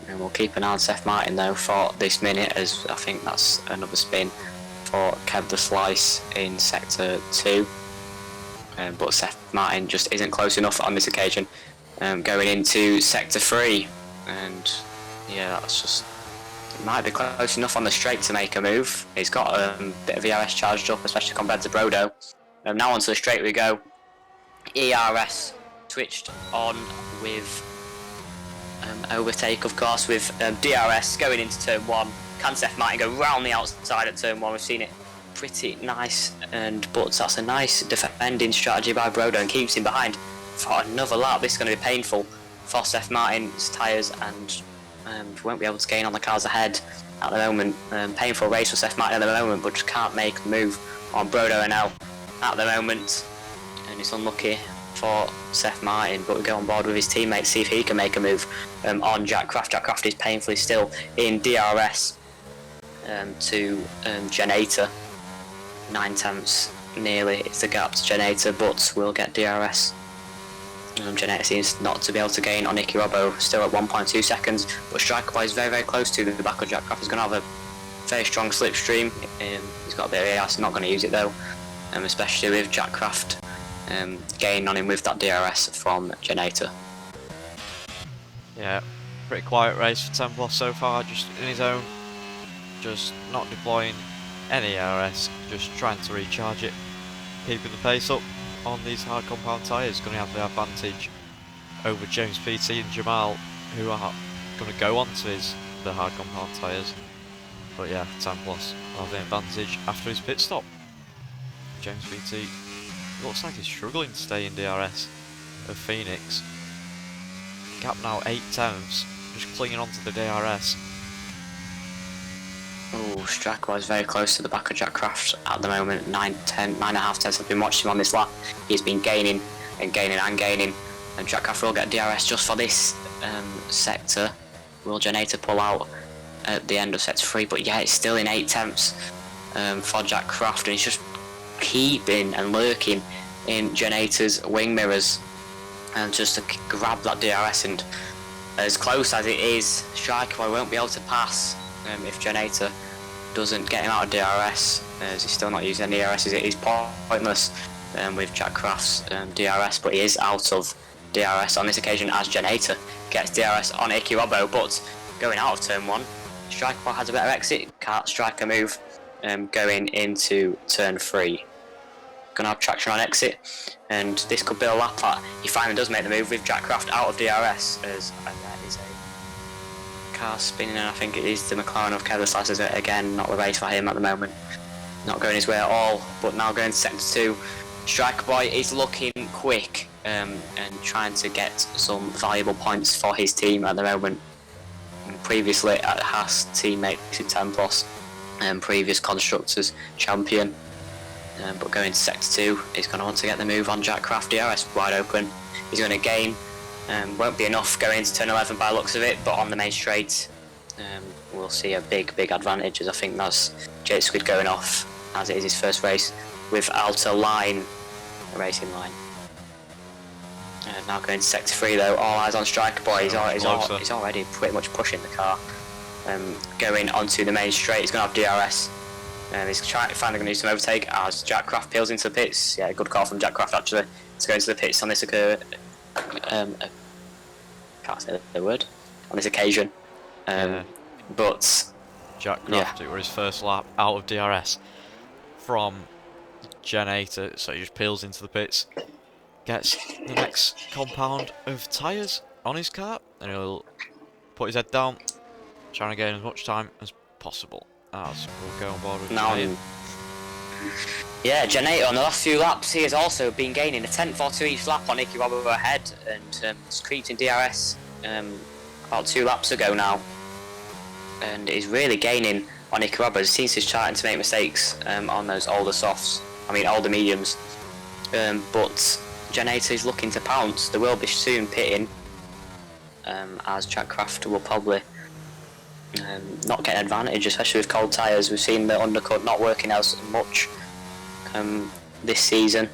And we'll keep an eye on Seth Martin though for this minute, as I think that's another spin for Kev the Slice in sector 2. But Seth Martin just isn't close enough on this occasion. Going into sector 3, and yeah, that's just, it might be close enough on the straight to make a move. He's got a bit of ERS charged up, especially compared to Brodo. Now onto the straight we go. ERS switched on with overtake, of course, with DRS going into turn 1. Can Seth Martin go round the outside at turn 1? We've seen it pretty nice, but that's a nice defending strategy by Brodo and keeps him behind for another lap. This is going to be painful for Seth Martin's tyres, and won't be able to gain on the cars ahead at the moment. Painful race for Seth Martin at the moment, but just can't make the move on Brodo and now at the moment, and it's unlucky for Seth Martin, but we go on board with his teammates, see if he can make a move on Jack Craft. Jack Craft is painfully still in DRS to Generator. 9 tenths nearly is the gap to Generator, but we'll get DRS. Generator seems not to be able to gain on Nicky Robbo, still at 1.2 seconds, but Striker Boy is very, very close to the back of Jack Craft. He's going to have a very strong slipstream. He's got a bit of ERS, not going to use it though, especially with Jack Craft gain on him with that DRS from Generator. Yeah, pretty quiet race for Templar so far, just in his own, just not deploying any RS, just trying to recharge it, keeping the pace up on these hard compound tyres. Going to have the advantage over James PT and Jamal, who are going to go on to the hard compound tyres. But yeah, Templos will have the advantage after his pit stop. James PT looks like he's struggling to stay in DRS of Phoenix. Gap now 8 tenths, just clinging onto the DRS. Oh, Striker was very close to the back of Jack Craft at the moment. 9.5 tenths. I've been watching him on this lap. He's been gaining and gaining and gaining, and Jack Craft will get DRS just for this sector. Will Generator pull out at the end of sector 3? But yeah, it's still in 8 tenths for Jack Craft, and he's just keeping and lurking in Generator's wing mirrors, and just to grab that DRS. And as close as it is, Striker won't be able to pass if Generator doesn't get him out of DRS, as he's still not using any DRS. It is pointless with Jack Craft's DRS, but he is out of DRS on this occasion as Generator gets DRS on Icky Robbo. But going out of turn 1, Striker has a better exit, can't strike a move going into turn 3. Gonna have traction on exit, and this could be a lap that he finally does make the move with Jack Craft out of DRS, as there is a car spinning, and I think it is the McLaren of Kevin Slices again. Not the race for him at the moment, not going his way at all. But now going to sector 2, Striker Boy is looking quick and trying to get some valuable points for his team at the moment. Previously at Haas, teammate to 10 plus, previous constructors champion. But going to sector 2, he's going to want to get the move on Jack Craft. DRS wide open, he's going to gain. Won't be enough going into turn 11 by the looks of it, but on the main straight we'll see a big advantage, as I think that's J Squid going off, as it is his first race with outer line racing line. Now going to sector 3 though, all eyes on Striker Boy. He's already pretty much pushing the car. Going onto the main straight, he's going to have DRS. He's finally going to do some overtake as Jack Craft peels into the pits. Yeah, good call from Jack Craft actually to go into the pits on this can't say the word on this occasion. But Jack Craft, it was his first lap out of DRS from Generator, so he just peels into the pits, gets the next compound of tyres on his car, and he'll put his head down, trying to gain as much time as possible. As we'll go on board with Now, Janator. yeah, Janator on the last few laps, he has also been gaining a 10th or 2 each lap on Nicky Robbo ahead, and he's creeped in DRS about 2 laps ago now, and he's really gaining on Nicky Robbo. He seems to be starting to make mistakes on those older softs, older mediums, but Janator is looking to pounce. There will be soon pitting, as Jack Craft will probably not get an advantage, especially with cold tyres. We've seen the undercut not working as much this season.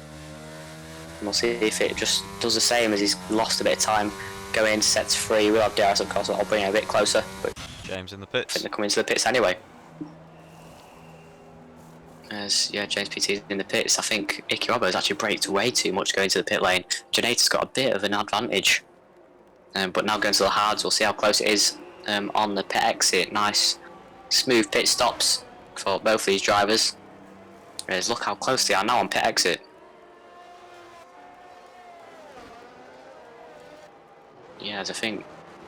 And we'll see if it just does the same, as he's lost a bit of time going into sets 3. We'll have DRS of course, I'll bring it a bit closer, but James in the I pits. think they're coming to the pits anyway. As James PT is in the pits. I think Nicky Robbo has actually braked way too much going to the pit lane. Janator's got a bit of an advantage, but now going to the hards, we'll see how close it is on the pit exit. Nice smooth pit stops for both of these drivers. As look how close they are now on pit exit. Yeah, as I think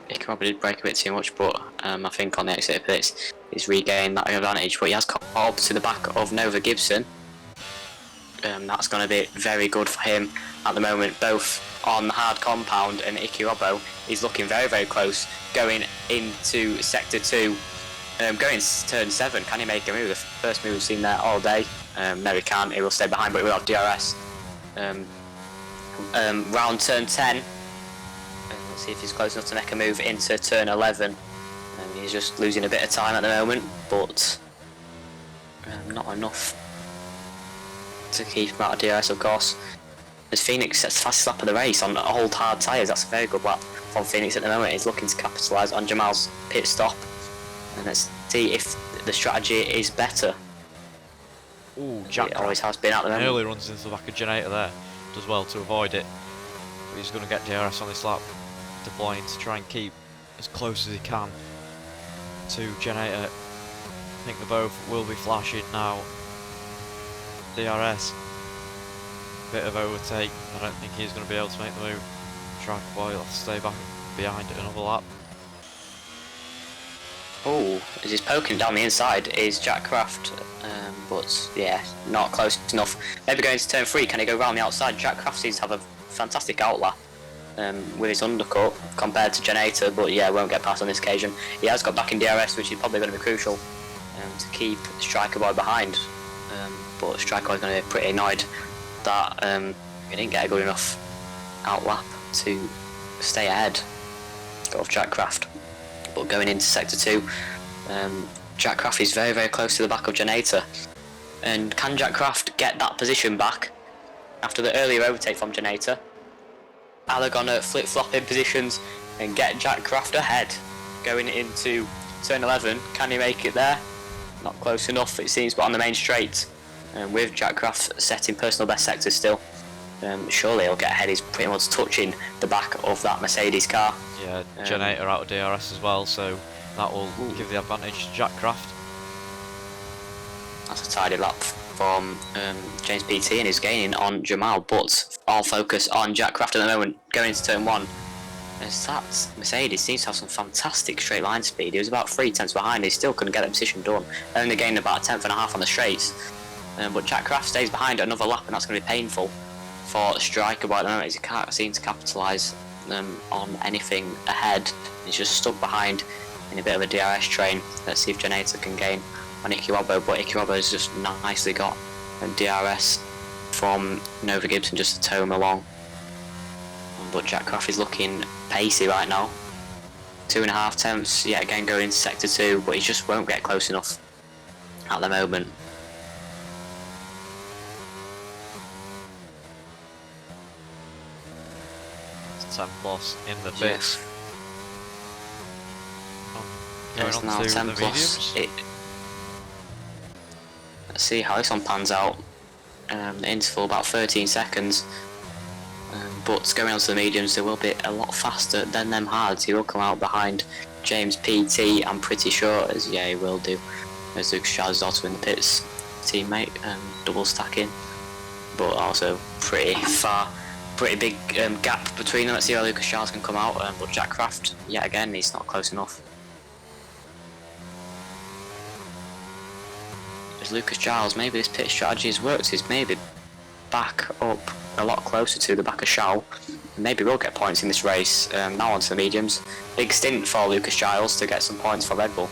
Nicky Robbo did brake a bit too much, but I think on the exit of pits he's regained that advantage, but he has caught up to the back of Nova Gibson. That's going to be very good for him at the moment, both on the hard compound, and Nicky Robbo is looking very, very close going into sector 2. Going to turn 7, can he make a move? The first move we've seen there all day. No, he can't, he will stay behind, but he will have DRS. Round turn 10, let's see if he's close enough to make a move into turn 11. He's just losing a bit of time at the moment, but not enough to keep him out of DRS, of course. As Phoenix sets the fastest lap of the race on old hard tyres, that's a very good lap from Phoenix at the moment. He's looking to capitalise on Jamal's pit stop, and let's see if the strategy is better. Ooh, Jack it always has been at the moment. nearly runs into the back of Janator there. Does well to avoid it, but he's going to get DRS on this lap, deploying to try and keep as close as he can to Janator. I think they both will be flashing now. DRS, bit of overtake. I don't think he's going to be able to make the move. Track boy will have to stay back behind another lap. Oh, as he's poking down the inside is Jack Craft, but yeah, not close enough. Maybe going to turn 3, can he go round the outside? Jack Craft seems to have a fantastic outlap with his undercut compared to Janator, but yeah, won't get past on this occasion. He has got back in DRS, which is probably going to be crucial to keep Striker Boy behind, but Striker Boy is going to be pretty annoyed that he didn't get a good enough outlap to stay ahead of Jack Craft. But going into sector 2, Jack Craft is very, very close to the back of Janator, and can Jack Craft get that position back after the earlier overtake from Janator? Are they gonna flip-flop in positions and get Jack Craft ahead going into turn 11? Can he make it there? Not close enough, it seems, but on the main straight, with Jack Craft setting personal best sectors still, surely he'll get ahead. He's pretty much touching the back of that Mercedes car. Yeah, Janator out of DRS as well, so that will give the advantage to Jack Craft. That's a tidy lap from James PT, and he's gaining on Jamal, but all focus on Jack Craft at the moment. Going into turn 1, as that Mercedes seems to have some fantastic straight line speed. He was about 3 tenths behind, he still couldn't get that position done. Only gained about a tenth and a half on the straights, but Jack Craft stays behind another lap, and that's going to be painful for Striker Boy at the moment. He can't seem to capitalise on anything ahead. He's just stuck behind in a bit of a DRS train. Let's see if Janator can gain on Nicky Robbo, but Nicky Robbo has just nicely got a DRS from Nova Gibson just to tow him along. But Jack Craft is looking pacey right now. 2.5 tenths, yeah, again going into sector 2, but he just won't get close enough at the moment. It's 10 plus in the pits. Yes. Going It's on now to 10 the plus. mediums. Let's see how this one pans out. The interval about 13 seconds. But going on to the mediums, they will be a lot faster than them hards. He will come out behind James PT, I'm pretty sure, as yeah, he will do. There's Luke Shaw's also in the pits, teammate, double stacking, but also pretty far pretty big gap between them. Let's see how Lucas Giles can come out, but Jack Craft, yet again, he's not close enough. As Lucas Giles, maybe this pit strategy has worked. He's maybe back up a lot closer to the back of Shaw. Maybe we'll get points in this race. Now onto the mediums. Big stint for Lucas Giles to get some points for Red Bull.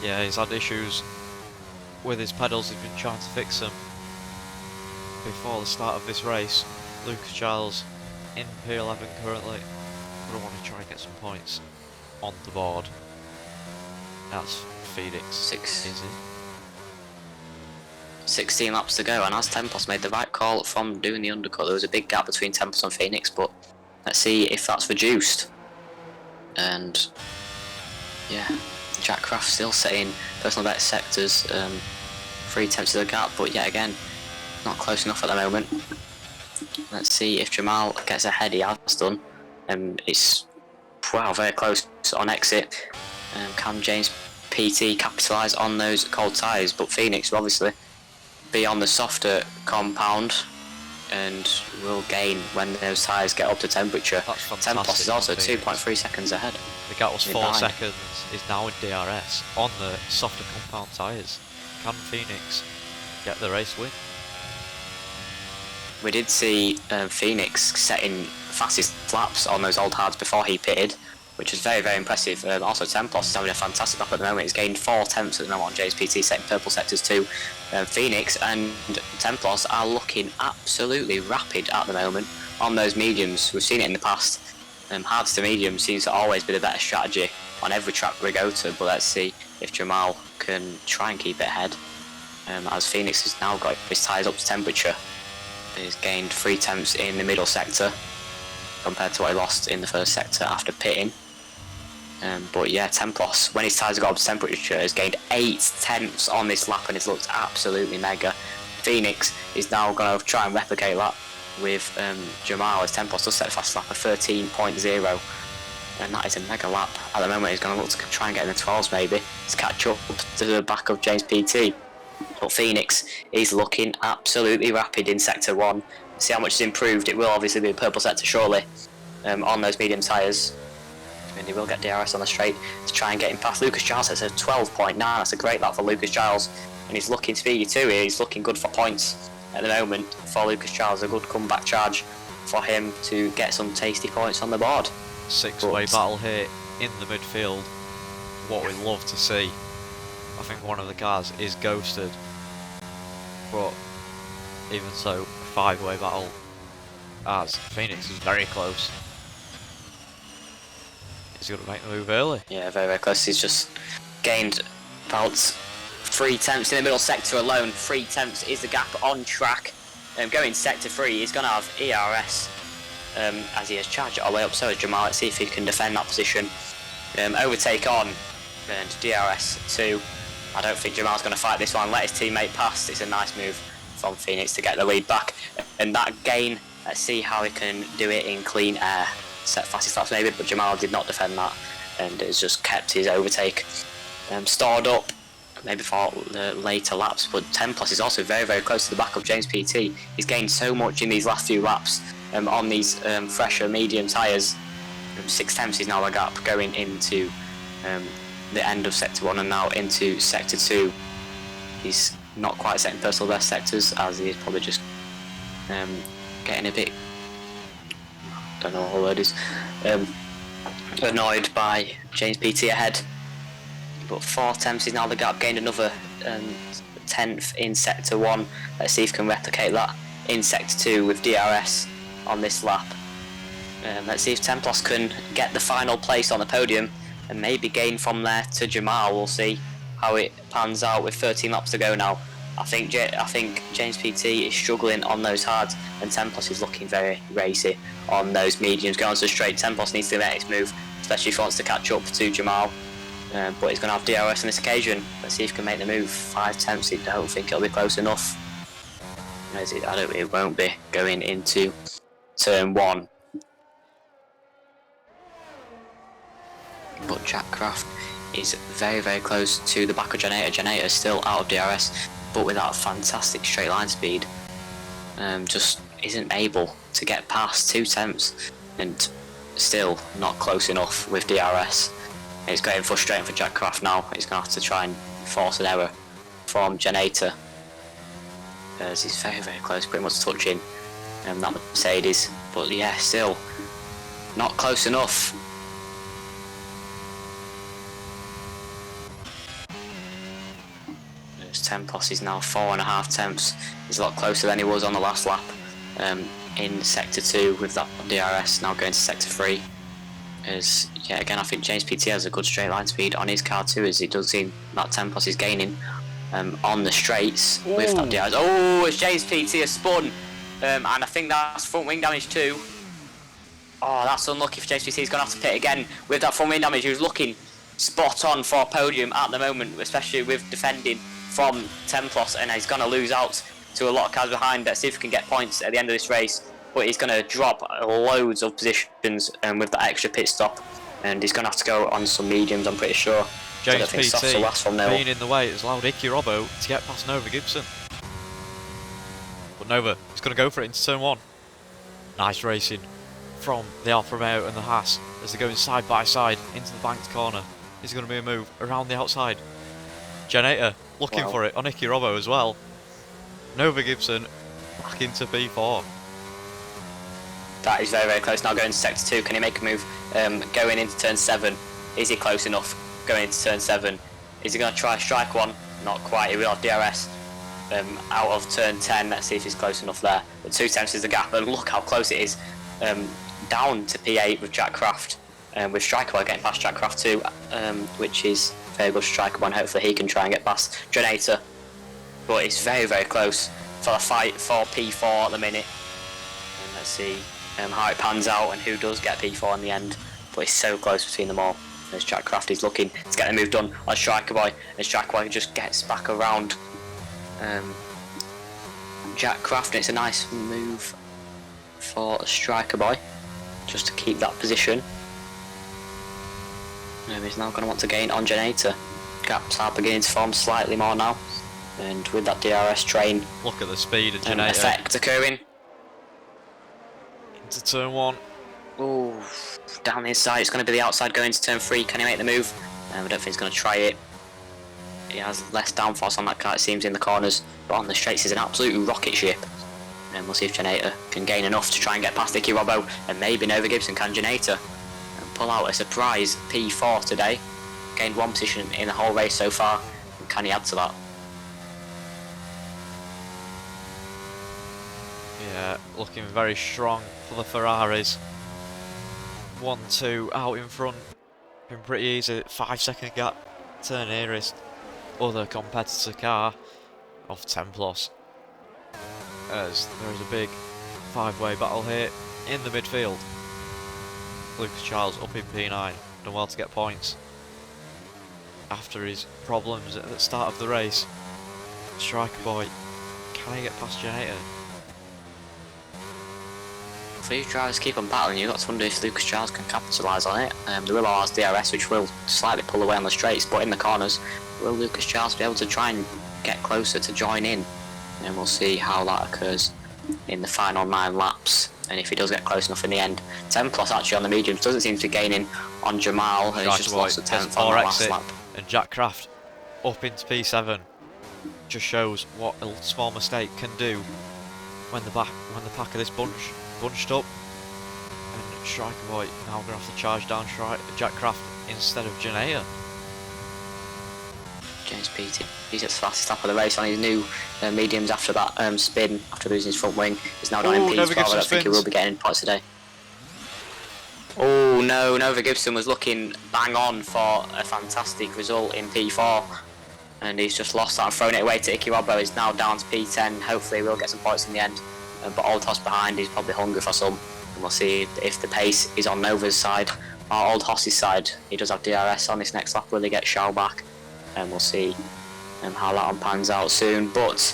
Yeah, he's had issues with his pedals. He's been trying to fix them before the start of this race. Lucas Giles in P11 currently. Gonna want to try and get some points on the board. That's Phoenix. Is it? 16 laps to go, and as Tempos made the right call from doing the undercut, there was a big gap between Tempos and Phoenix, but let's see if that's reduced. And yeah, Jack Craft still setting personal best sectors, 3 tenths of the gap, but yet again, not close enough at the moment. Let's see if Jamal gets ahead. He has done. It's wow, very close on exit. Can James PT capitalise on those cold tyres? But Phoenix will obviously be on the softer compound and will gain when those tyres get up to temperature. That's fantastic. Tempos is also 2.3 seconds ahead. The gap was 4 seconds, is now in DRS on the softer compound tyres. Can Phoenix get the race win? We did see Phoenix setting fastest laps on those old hards before he pitted, which is very, very impressive. Also, Tempos is having a fantastic lap at the moment. He's gained 4 tenths at the moment on James PT, setting purple sectors too. Phoenix and Tempos are looking absolutely rapid at the moment on those mediums. We've seen it in the past. Hards to medium seems to always be the better strategy on every track we go to, but let's see if Jamal can try and keep it ahead. As Phoenix has now got his tyres up to temperature. He's gained 3 tenths in the middle sector compared to what he lost in the first sector after pitting. But yeah, Tempos, when his tyres got up to temperature, has gained 8 tenths on this lap and it's looked absolutely mega. Phoenix is now going to try and replicate that with Jamal, as Tempos does set a fast lap of 13.0, and that is a mega lap. At the moment he's going to look to try and get in the 12s maybe to catch up to the back of James PT. But Phoenix is looking absolutely rapid in sector 1. See how much it's improved. It will obviously be a purple sector shortly on those medium tyres. And he will get DRS on the straight to try and get him past. Lucas Giles has a 12.9. That's a great lap for Lucas Giles. And he's looking speedy too. He's looking good for points at the moment for Lucas Giles. A good comeback charge for him to get some tasty points on the board. 6-way battle here in the midfield. What we love to see. I think one of the cars is ghosted. But even so, 5-way battle as Phoenix is very close. He's going to make the move early. Yeah, very, very close. He's just gained about 3 tenths in the middle sector alone. 3 tenths is the gap on track. Going sector 3, he's going to have ERS as he has charged it all the way up. So is Jamal. Let's see if he can defend that position. Overtake on and DRS 2. I don't think Jamal's going to fight this one. Let his teammate pass. It's a nice move from Phoenix to get the lead back. And that gain, let's see how he can do it in clean air. Set fastest laps maybe, but Jamal did not defend that and has just kept his overtake stored up maybe for the later laps. But Tempos is also very, very close to the back of James PT. He's gained so much in these last few laps on these fresher medium tyres. 6 tenths is now a gap going into the end of sector 1 and now into sector 2. He's not quite setting personal best sectors, as he's probably just getting a bit, don't know what the word is, annoyed by James PT ahead. But 4 tenths is now the gap, gained another 10th in sector 1. Let's see if he can replicate that in sector 2 with DRS on this lap. Let's see if Tempos can get the final place on the podium and maybe gain from there to Jamal. We'll see how it pans out with 13 laps to go now. I think James PT is struggling on those hards and Tempos is looking very racy on those mediums. Going on to the straight, Tempos needs to make his move, especially if he wants to catch up to Jamal. But he's going to have DRS on this occasion. Let's see if he can make the move. 5 tenths, I don't think it'll be close enough. It won't be going into turn 1. But Jack Craft is very, very close to the back of Janator. Janator is still out of DRS. but with that fantastic straight line speed, just isn't able to get past 2 tenths, and still not close enough with DRS. It's getting frustrating for Jack Craft now. He's going to have to try and force an error from Janator, as he's very, very close, pretty much touching that Mercedes. But yeah, still not close enough. Tempos is now 4.5 tenths. He's a lot closer than he was on the last lap in sector 2 with that DRS. Now going to sector 3. As yeah, again, I think James PT has a good straight line speed on his car too, as he does seem that Tempos is gaining on the straights with that DRS. Oh, as James PT has spun, and I think that's front wing damage too. Oh, that's unlucky for James PT. He's going to have to pit again with that front wing damage. He was looking spot on for a podium at the moment, especially with defending from Templos, and he's going to lose out to a lot of cars behind. Let's see if he can get points at the end of this race, but he's going to drop loads of positions with that extra pit stop, and he's going to have to go on some mediums, I'm pretty sure. James PT being in the way has allowed Icky Robbo to get past Nova Gibson, but Nova is going to go for it into turn 1. Nice racing from the Alfa Romeo and the Haas as they're going side by side into the banked corner. Is going to be a move around the outside. Janator looking for it on Icky Robbo as well. Nova Gibson back into P4. That is very, very close. Now going to sector 2. Can he make a move going into turn 7? Is he close enough going into turn 7? Is he going to try strike one? Not quite. He will have DRS out of turn 10. Let's see if he's close enough there. But 2 tenths is the gap, and look how close it is down to P8 with Jack Craft. With Striker Boy getting past Jack Craft too, which is very good. Striker Boy, and hopefully he can try and get past Janator. But it's very, very close for the fight for P4 at the minute. And let's see how it pans out and who does get P4 in the end. But it's so close between them all. As Jack Craft is looking to get the move done on Striker Boy, and Striker Boy just gets back around Jack Craft, and it's a nice move for Striker Boy just to keep that position. He's now going to want to gain on Janator. Gaps are beginning to form slightly more now, and with that DRS train, look at the speed of Janator. Effect occurring into turn 1. Ooh, down the inside. It's going to be the outside going to turn 3. Can he make the move? I don't think he's going to try it. He has less downforce on that car, it seems, in the corners, but on the straights he's an absolute rocket ship. And we'll see if Janator can gain enough to try and get past Icky Robbo, and maybe Nova Gibson can Janator pull out a surprise P4 today. Gained 1 position in the whole race so far, and can he add to that? Yeah, looking very strong for the Ferraris. 1-2 out in front, been pretty easy. 5-second gap to the nearest other competitor car of Templos, as there is a big 5-way battle here in the midfield. Lucas Charles up in P9, done well to get points after his problems at the start of the race. Striker Boy, can he get past Janator? If these drivers keep on battling, you've got to wonder if Lucas Charles can capitalise on it. The Willow has DRS, which will slightly pull away on the straights, but in the corners, will Lucas Charles be able to try and get closer to join in? And we'll see how that occurs in the final 9 laps, and if he does get close enough in the end. Templos actually on the mediums doesn't seem to be gaining on Jamal, and he's just lost a 10th on the last lap. And Jack Craft up into P7 just shows what a small mistake can do when the pack of this bunched up. And Striker Boy now going to have to charge down Jack Craft instead of Janator. James PT, he's at the fastest lap of the race on his new mediums after that spin, after losing his front wing. He's now down in P12. I don't think he will be getting points today. Oh no, Nova Gibson was looking bang on for a fantastic result in P4, and he's just lost that and thrown it away to Icky Robbo. He's now down to P10. Hopefully we'll get some points in the end, but Old Hoss behind, he's probably hungry for some, and we'll see if the pace is on Nova's side or Old Hoss's side. He does have DRS on this next lap. Will he get Shao back? And we'll see how that one pans out soon. But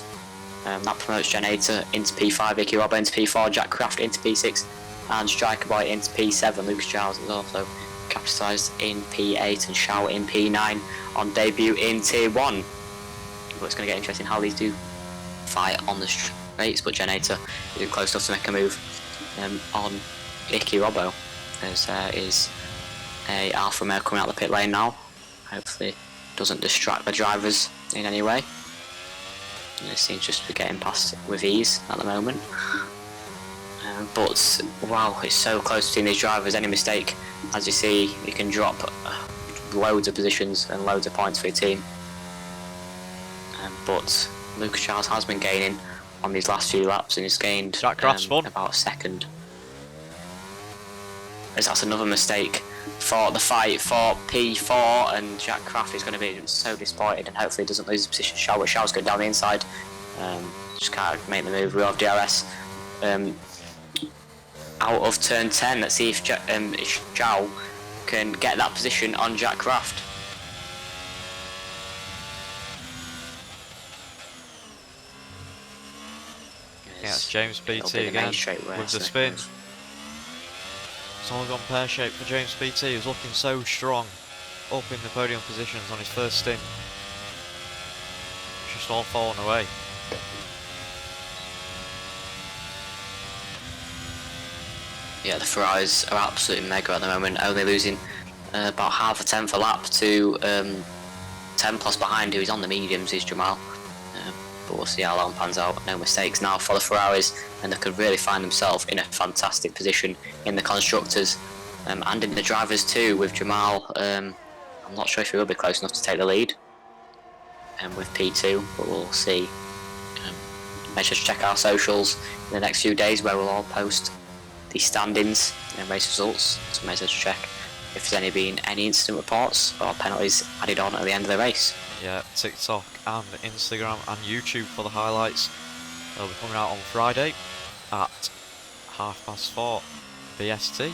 that promotes Janator into P5, Icky Robbo into P4, Jack Craft into P6, and Striker Boy into P7. Lucas Charles is also capitalised in P8, and Shao in P9 on debut in Tier 1. but it's going to get interesting how these do fight on the straights. But Generator isn't close enough to make a move on Icky Robbo, as there is a Alfa Romeo coming out the pit lane now. Hopefully doesn't distract the drivers in any way. And it seems just to be getting past with ease at the moment. But wow, it's so close between these drivers. Any mistake, as you see, you can drop loads of positions and loads of points for your team. But Lucas Charles has been gaining on these last few laps, and he's gained about a second. As that's another mistake for the fight for P4, and Jack Craft is going to be so disappointed, and hopefully doesn't lose his position. Shaw's going down the inside, just can't make the move. We have DRS out of turn 10. Let's see if Zhao can get that position on Jack Craft. Yeah, it's James BT again with the spin. It's only gone pear-shaped for James BT, who's looking so strong up in the podium positions on his first stint. It's just all fallen away. Yeah, the Ferraris are absolutely mega at the moment, only losing about half a tenth a lap to 10 plus behind, who is on the mediums, is Jamal. But we'll see how long pans out. No mistakes now for the Ferraris, and they could really find themselves in a fantastic position in the constructors and in the drivers too, with Jamal. I'm not sure if he will be close enough to take the lead with P2, but we'll see. Make sure to check our socials in the next few days, where we'll all post the standings and race results, so make sure to check if there's been any incident reports or penalties added on at the end of the race. Yeah, TikTok and Instagram and YouTube for the highlights. They'll be coming out on Friday at 4:30 BST.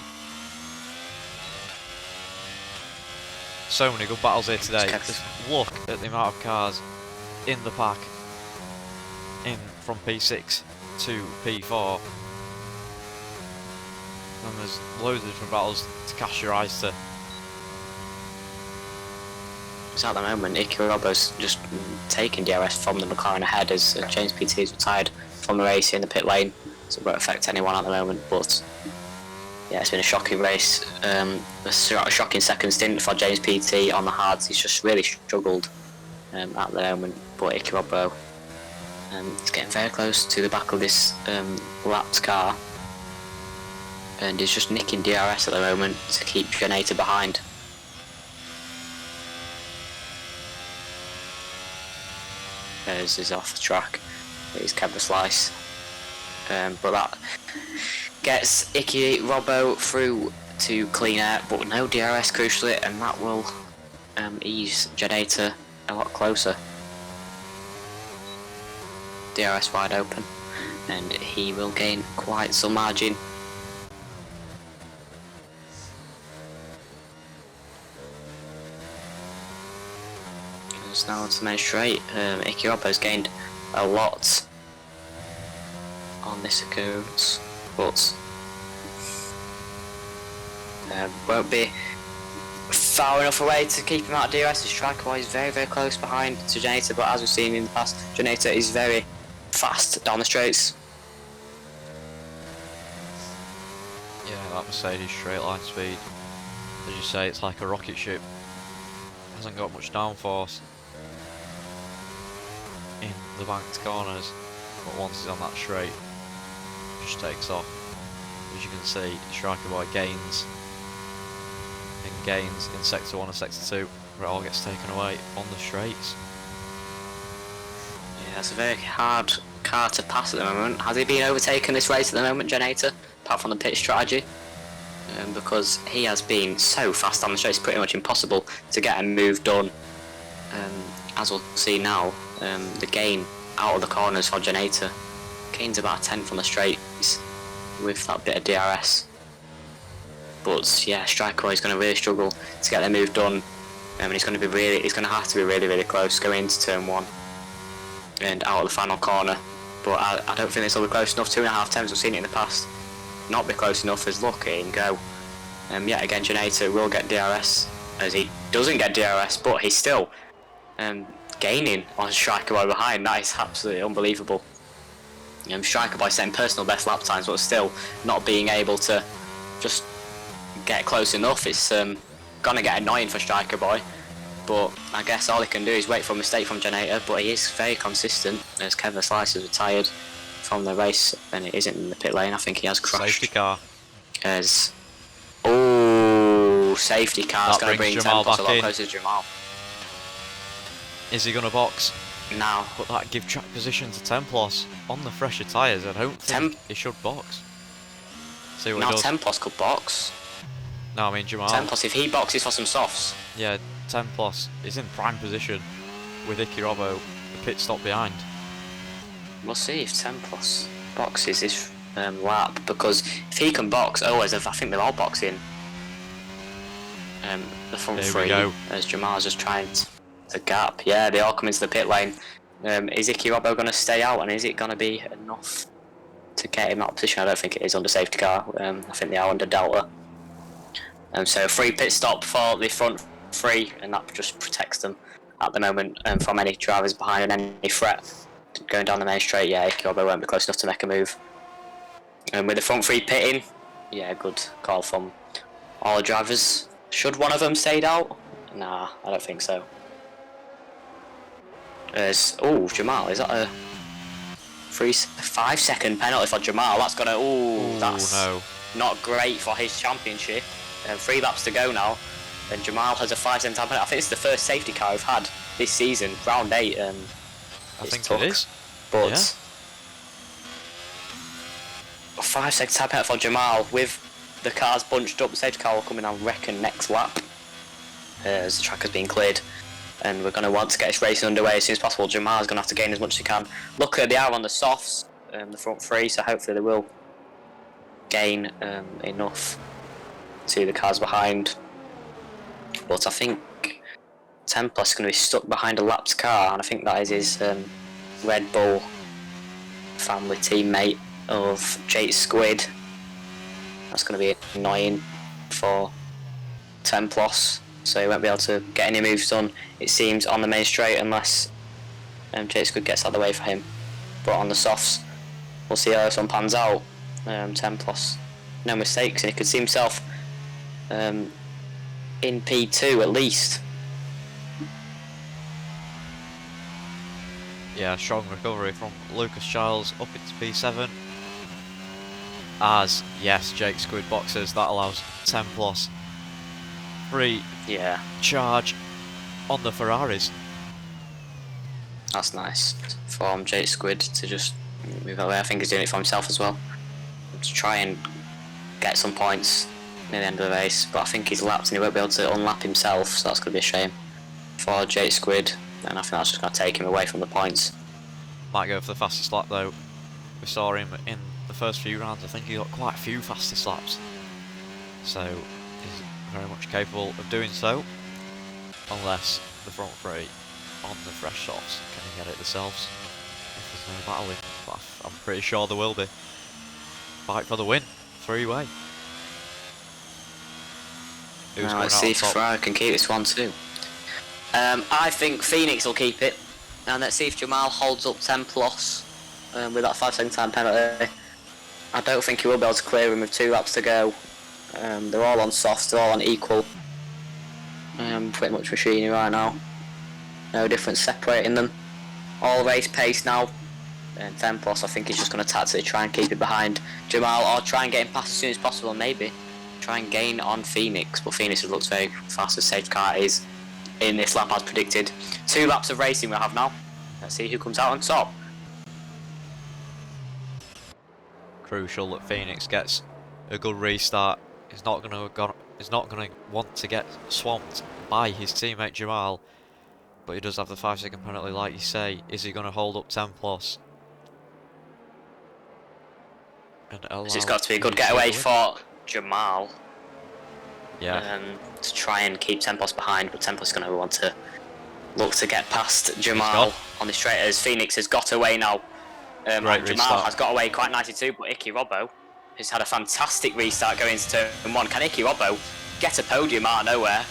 So many good battles here today. Just look at the amount of cars in the pack, from P6 to P4. And there's loads of different battles to cast your eyes to. So at the moment, Icky Robbo's just taking DRS from the McLaren ahead, as James PT is retired from the race in the pit lane, so it won't affect anyone at the moment. But yeah, it's been a shocking race, a shocking second stint for James PT on the hards. He's just really struggled at the moment, but Icky Robbo is getting very close to the back of this lapped car, and he's just nicking DRS at the moment to keep Generator behind. As is off the track, he's kept the slice, but that gets Icky Robbo through to clean air, but no DRS crucially, and that will ease Generator a lot closer. DRS wide open, and he will gain quite some margin. Now to main straight, Icky Robbo's gained a lot on this occurrence, but won't be far enough away to keep him out of DRS. His striker is very, very close behind to Generator, but as we've seen in the past, Generator is very fast down the straights. Yeah, that Mercedes straight line speed, as you say, it's like a rocket ship. Hasn't got much downforce in the banked corners, but once he's on that straight, just takes off. As you can see, Striker Boy gains and gains in sector 1 and sector 2, where it all gets taken away on the straights. Yeah, it's a very hard car to pass at the moment. Has he been overtaken this race at the moment, Generator, apart from the pit strategy? Because he has been so fast on the straight, it's pretty much impossible to get a move done. As we'll see now, the gain out of the corners for Generator gains about 10 from the straights with that bit of DRS. But yeah, Striker is going to really struggle to get the move done, and he's going to have to be really, really close going into turn 1 and out of the final corner. But I don't think this will be close enough. 2.5 times we've seen it in the past not be close enough as look and go. Yet again, Generator will get DRS, as he doesn't get DRS, but he still gaining on Striker Boy behind. That is absolutely unbelievable. Striker Boy setting personal best lap times, but still not being able to just get close enough. It's gonna get annoying for Striker Boy, but I guess all he can do is wait for a mistake from Generator. But he is very consistent, as Kevin Slice is retired from the race, and it isn't in the pit lane. I think he has crashed. Safety car. As safety car's going to bring Jamal Tempos a back lot in. closer to Jamal. Is he going to box? Now, But that give track position to Templos on the fresher tyres. I don't think he should box. See what now he does. Tempos could box. No, I mean Jamal. Tempos, if he boxes for some softs. Yeah, Templos is in prime position with Icky Robbo, the pit stop behind. We'll see if Tempos boxes his lap, because if he can box, I think they're all boxing the front There three, we go. as Jamal's just trying to gap. Yeah, they all come into the pit lane. Is Icky Robbo going to stay out, and is it going to be enough to get him out of position? I don't think it is under safety car. I think they are under Delta. So a free pit stop for the front three, and that just protects them at the moment from any drivers behind and any threat going down the main straight. Yeah, Icky Robbo won't be close enough to make a move. And with the front three pitting, yeah, good call from all the drivers. Should one of them stayed out? Nah, I don't think so. Jamal, is that a 5-second penalty for Jamal? That's gonna, that's no. not great for his championship. 3 laps to go now, and Jamal has a 5-second time penalty. I think it's the first safety car we've had this season, round 8. I think took, it is. But Yeah. a 5-second time penalty for Jamal with the cars bunched up. The safety car will come in, I reckon, next lap as the track has been cleared. And we're going to want to get this racing underway as soon as possible. Jamal's going to have to gain as much as he can. Luckily, they are on the softs, the front three, so hopefully they will gain enough to the cars behind. But I think Templar is going to be stuck behind a lapped car, and I think that is his Red Bull family teammate of Jake Squid. That's going to be annoying for Templos. So he won't be able to get any moves done, it seems, on the main straight unless Jake Squid gets out of the way for him. But on the softs, we'll see how this one pans out. 10+, no mistakes, and he could see himself in P2 at least. Yeah, strong recovery from Lucas Giles up into P7. As, yes, Jake Squid boxes, that allows 10+ free charge on the Ferraris. That's nice from Jake Squid to just move away. I think he's doing it for himself as well, to try and get some points near the end of the race. But I think he's lapped and he won't be able to unlap himself, so that's going to be a shame for Jake Squid. And I think that's just going to take him away from the points. Might go for the fastest lap though. We saw him in the first few rounds. I think he got quite a few fastest laps, so he's very much capable of doing so, unless the front three on the fresh softs can get it themselves if there's no battling. But I'm pretty sure there will be. Fight for the win, 3-way. Now let's see if Ferrari can keep this one too. I think Phoenix will keep it, and let's see if Jamal holds up 10+ with that 5-second time penalty. I don't think he will be able to clear him with 2 laps to go. They're all on softs, they're all on equal pretty much machinery right now. No difference separating them. All race pace now. And 10+ I think he's just going to tactically try and keep it behind Jamal, or try and get him past as soon as possible, maybe try and gain on Phoenix. But Phoenix looks very fast as safe car is in this lap as predicted. 2 laps of racing we have now. Let's see who comes out on top. Crucial that Phoenix gets a good restart. He's not going to want to get swamped by his teammate Jamal, but he does have the 5-second penalty, like you say. Is he going to hold up 10+? This has got to be a good getaway for Jamal. Yeah. To try and keep 10+ behind, but 10+ is going to want to look to get past Jamal on the straight as Phoenix has got away now. And Jamal has got away quite nicely too, but Icky Robbo has had a fantastic restart going into turn 1. Can Icky Robbo get a podium out of nowhere?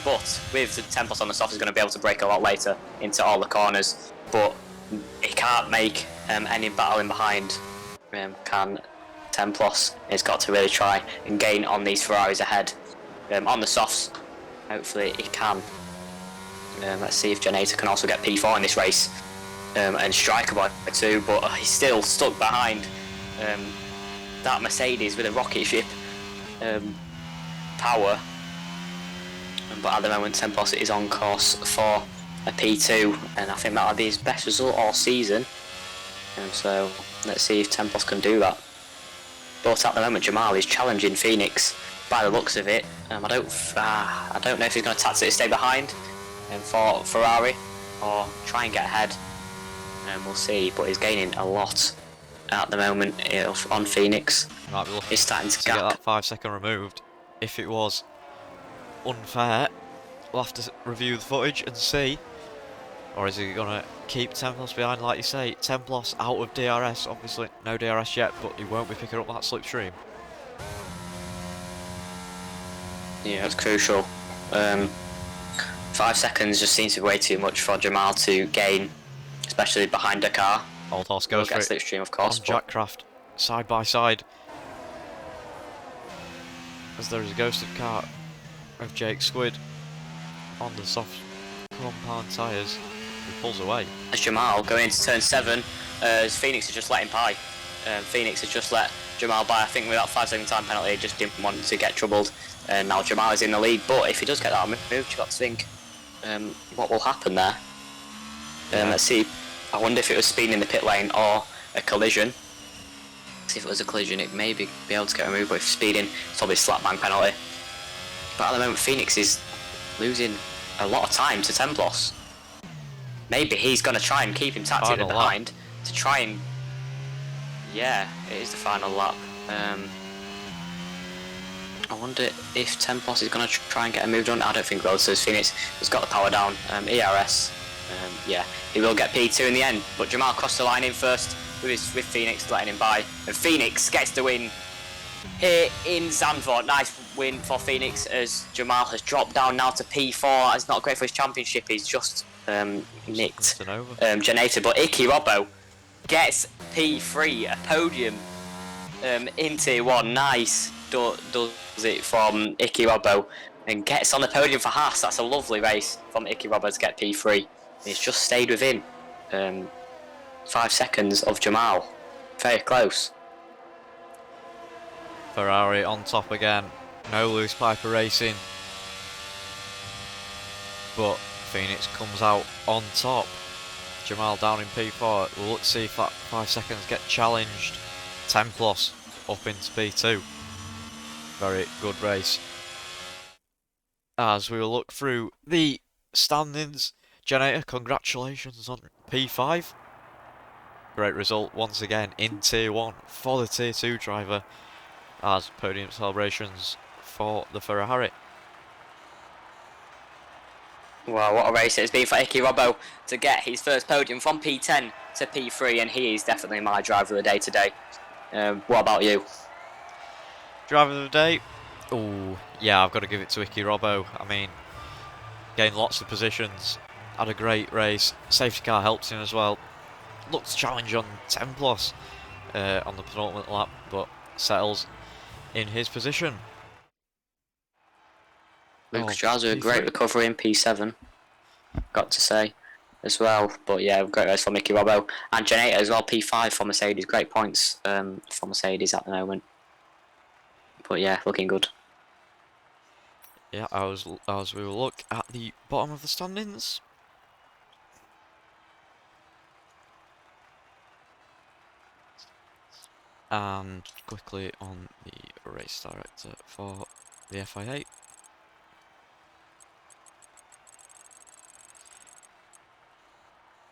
But with the Tempos on the soft, he's going to be able to brake a lot later into all the corners. But he can't make any battling behind. Can Templos? He's got to really try and gain on these Ferraris ahead on the softs. Hopefully he can. Let's see if Janata can also get P4 in this race and Striker by 2, but he's still stuck behind that Mercedes with a rocket ship power. But at the moment Tempos is on course for a P2, and I think that will be his best result all season. So let's see if Tempos can do that. But at the moment Jamal is challenging Phoenix by the looks of it. I don't know if he's going to tactically stay behind for Ferrari or try and get ahead. We'll see, but he's gaining a lot at the moment on Phoenix. Might be looking he's starting to get that 5-second removed. If it was unfair, we'll have to review the footage and see. Or is he going to keep Templos behind, like you say? Templos out of DRS, obviously no DRS yet, but he won't be picking up that slipstream. Yeah, it's crucial. 5 seconds just seems to be way too much for Jamal to gain, especially behind a car. Old Horse goes for it. Slipstream, of course. On Jackcraft, side by side. As there is a ghosted car of Jake Squid on the soft compound tyres. He pulls away. As Jamal going into turn 7, as Phoenix has just let him by. Phoenix has just let Jamal by. I think with that 5-second time penalty, he just didn't want to get troubled. And now Jamal is in the lead. But if he does get that move, you've got to think what will happen there. Let's see. I wonder if it was speeding in the pit lane or a collision. See if it was a collision, it may be able to get removed. But if speeding, it's probably a slap bang penalty. But at the moment, Phoenix is losing a lot of time to Templos. Maybe he's going to try and keep him tactically behind to try and... Yeah, it is the final lap. I wonder if Templos is going to try and get a move done. I don't think so. So Phoenix has got the power down. ERS, yeah, he will get P2 in the end. But Jamal crossed the line in first with Phoenix letting him by. And Phoenix gets the win here in Zandvoort. Nice win for Phoenix as Jamal has dropped down now to P4. It's not great for his championship. He's just nicked Janata. But Iki Robbo gets P3, a podium in Tier 1. Nice does it from Iki Robbo and gets on the podium for Haas. That's a lovely race from Iki Robbo to get P3. He's just stayed within 5 seconds of Jamal. Very close. Ferrari on top again. No loose Piper Racing. But Phoenix comes out on top. Jamal down in P4. Well, let's see if that 5 seconds get challenged. Templos up into P2. Very good race. As we will look through the standings, Janata, congratulations on P5. Great result once again in Tier 1 for the Tier 2 driver, as podium celebrations for the Ferrari. Wow, what a race it has been for Iki Robbo to get his first podium from P10 to P3, and he is definitely my driver of the day today. What about you? Driver of the day? Oh, yeah, I've got to give it to Iki Robbo. I mean, gained lots of positions, had a great race. Safety car helped him as well. Looked to challenge on Templos on the penultimate lap, but settles in his position. Lucas Jazza, a great recovery in P7, got to say, as well. But yeah, great race for Iki Robbo. And Janata as well, P5 for Mercedes. Great points for Mercedes at the moment. But yeah, looking good. Yeah, as we will look at the bottom of the standings. And quickly on the race director for the FIA.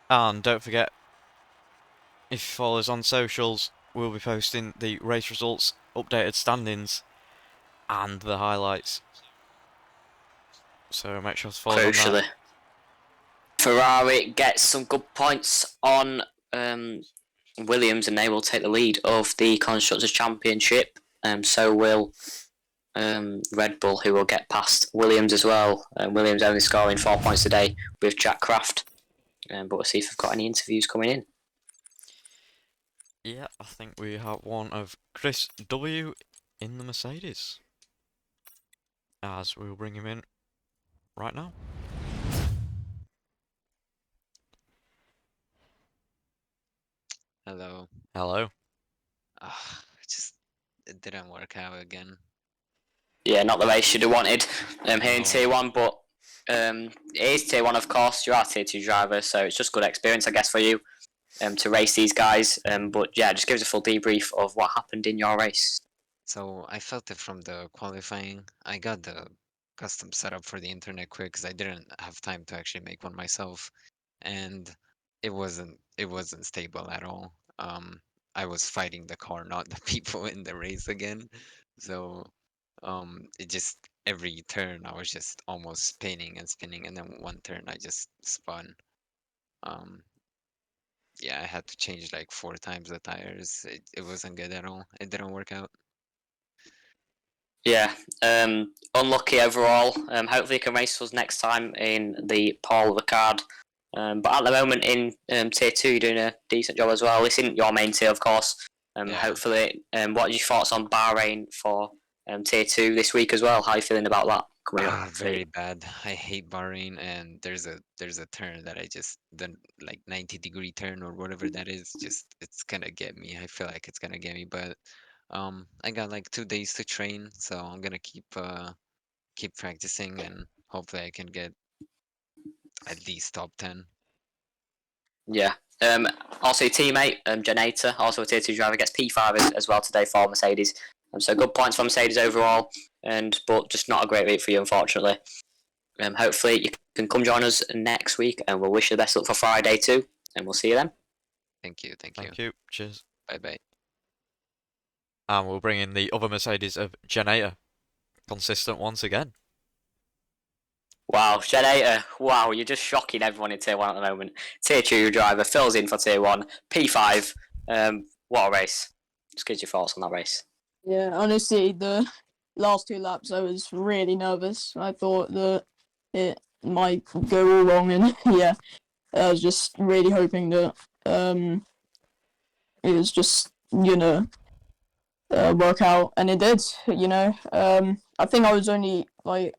And don't forget, if you follow us on socials, we'll be posting the race results, updated standings, and the highlights. So make sure to follow on that. Ferrari gets some good points on Williams, and they will take the lead of the Constructors' Championship. So will Red Bull, who will get past Williams as well. Williams only scoring 4 points today with Jack Craft. But we'll see if we've got any interviews coming in. Yeah, I think we have one of Chris W in the Mercedes. As we'll bring him in right now. Hello. Hello. It didn't work out again. Yeah, not the race you'd have wanted here in No. Tier 1, but it is Tier 1, of course. You are a Tier 2 driver, so it's just good experience, I guess, for you to race these guys. But yeah, just give us a full debrief of what happened in your race. So I felt it from the qualifying. I got the custom setup for the internet quick because I didn't have time to actually make one myself, and it wasn't stable at all. I was fighting the car, not the people in the race again. So it just every turn I was just almost spinning and spinning, and then one turn I just spun. Um, yeah, I had to change like 4 times the tires. It wasn't good at all. It didn't work out. Yeah, unlucky overall. Hopefully, you can race us next time in the Paul Ricard. But at the moment in Tier 2, you're doing a decent job as well. This isn't your main tier, of course. Yeah. Hopefully, what are your thoughts on Bahrain for Tier 2 this week as well? How are you feeling about that coming up? Very bad. I hate Bahrain, and there's a turn that the like 90-degree turn or whatever that is. Just it's gonna get me. I feel like it's gonna get me, but I got like 2 days to train, so I'm gonna keep practicing, and hopefully I can get at least top 10. Yeah. Also, your teammate, Janata, also a Tier 2 driver, gets P5 as well today for Mercedes. So good points for Mercedes overall, but just not a great week for you, unfortunately. Hopefully, you can come join us next week, and we'll wish you the best luck for Friday too, and we'll see you then. Thank you. Thank you. Cheers. Bye bye. And we'll bring in the other Mercedes of Janata. Consistent once again. Wow, Janata, wow, you're just shocking everyone in Tier 1 at the moment. Tier 2 driver fills in for Tier 1, P5. What a race. Just give us your thoughts on that race. Yeah, honestly, the last 2 laps, I was really nervous. I thought that it might go all wrong, and yeah, I was just really hoping that it was just work out, and it did. I think I was only like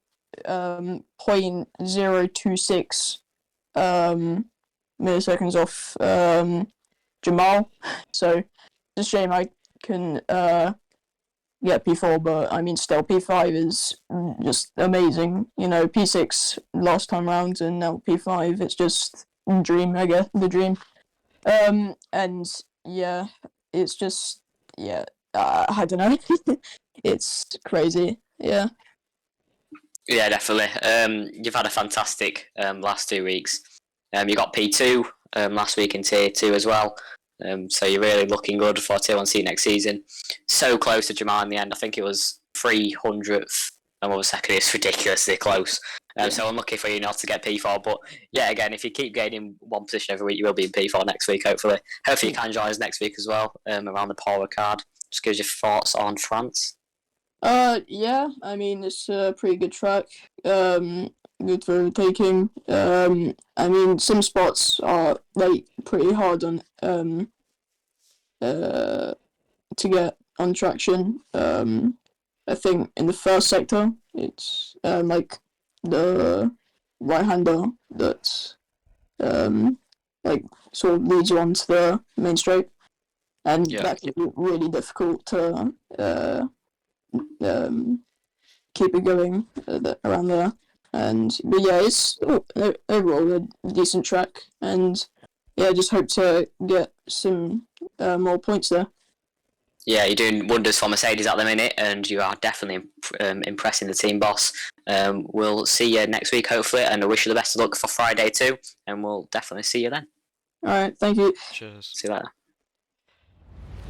0.026 milliseconds off Jamal, so it's a shame I can get P4, but I mean, still, P5 is just amazing. P6 last time round, and now P5, it's just dream, I guess, the dream. And yeah, it's just, yeah, I don't know. It's crazy, yeah. Yeah, definitely. You've had a fantastic last 2 weeks. You got P2 last week in Tier 2 as well. So you're really looking good for Tier 1 seat next season. So close to Jamal in the end. I think it was 300th and what was second. It's ridiculously close. So unlucky for you not to get P4. But yeah, again, if you keep gaining one position every week, you will be in P4 next week, hopefully. Hopefully you can join us next week as well around the Paul Ricard. Just gives your thoughts on France. Yeah, I mean, it's a pretty good track. Good for overtaking. I mean, some spots are like pretty hard on to get on traction. I think in the first sector, it's like the right-hander that like sort of leads you onto the main straight, and that can be really difficult to keep it going around there. But yeah, it's overall a decent track, and yeah, I just hope to get some more points there. Yeah, you're doing wonders for Mercedes at the minute, and you are definitely impressing the team boss. We'll see you next week, hopefully, and I wish you the best of luck for Friday too, and we'll definitely see you then. All right, thank you. Cheers. See you later.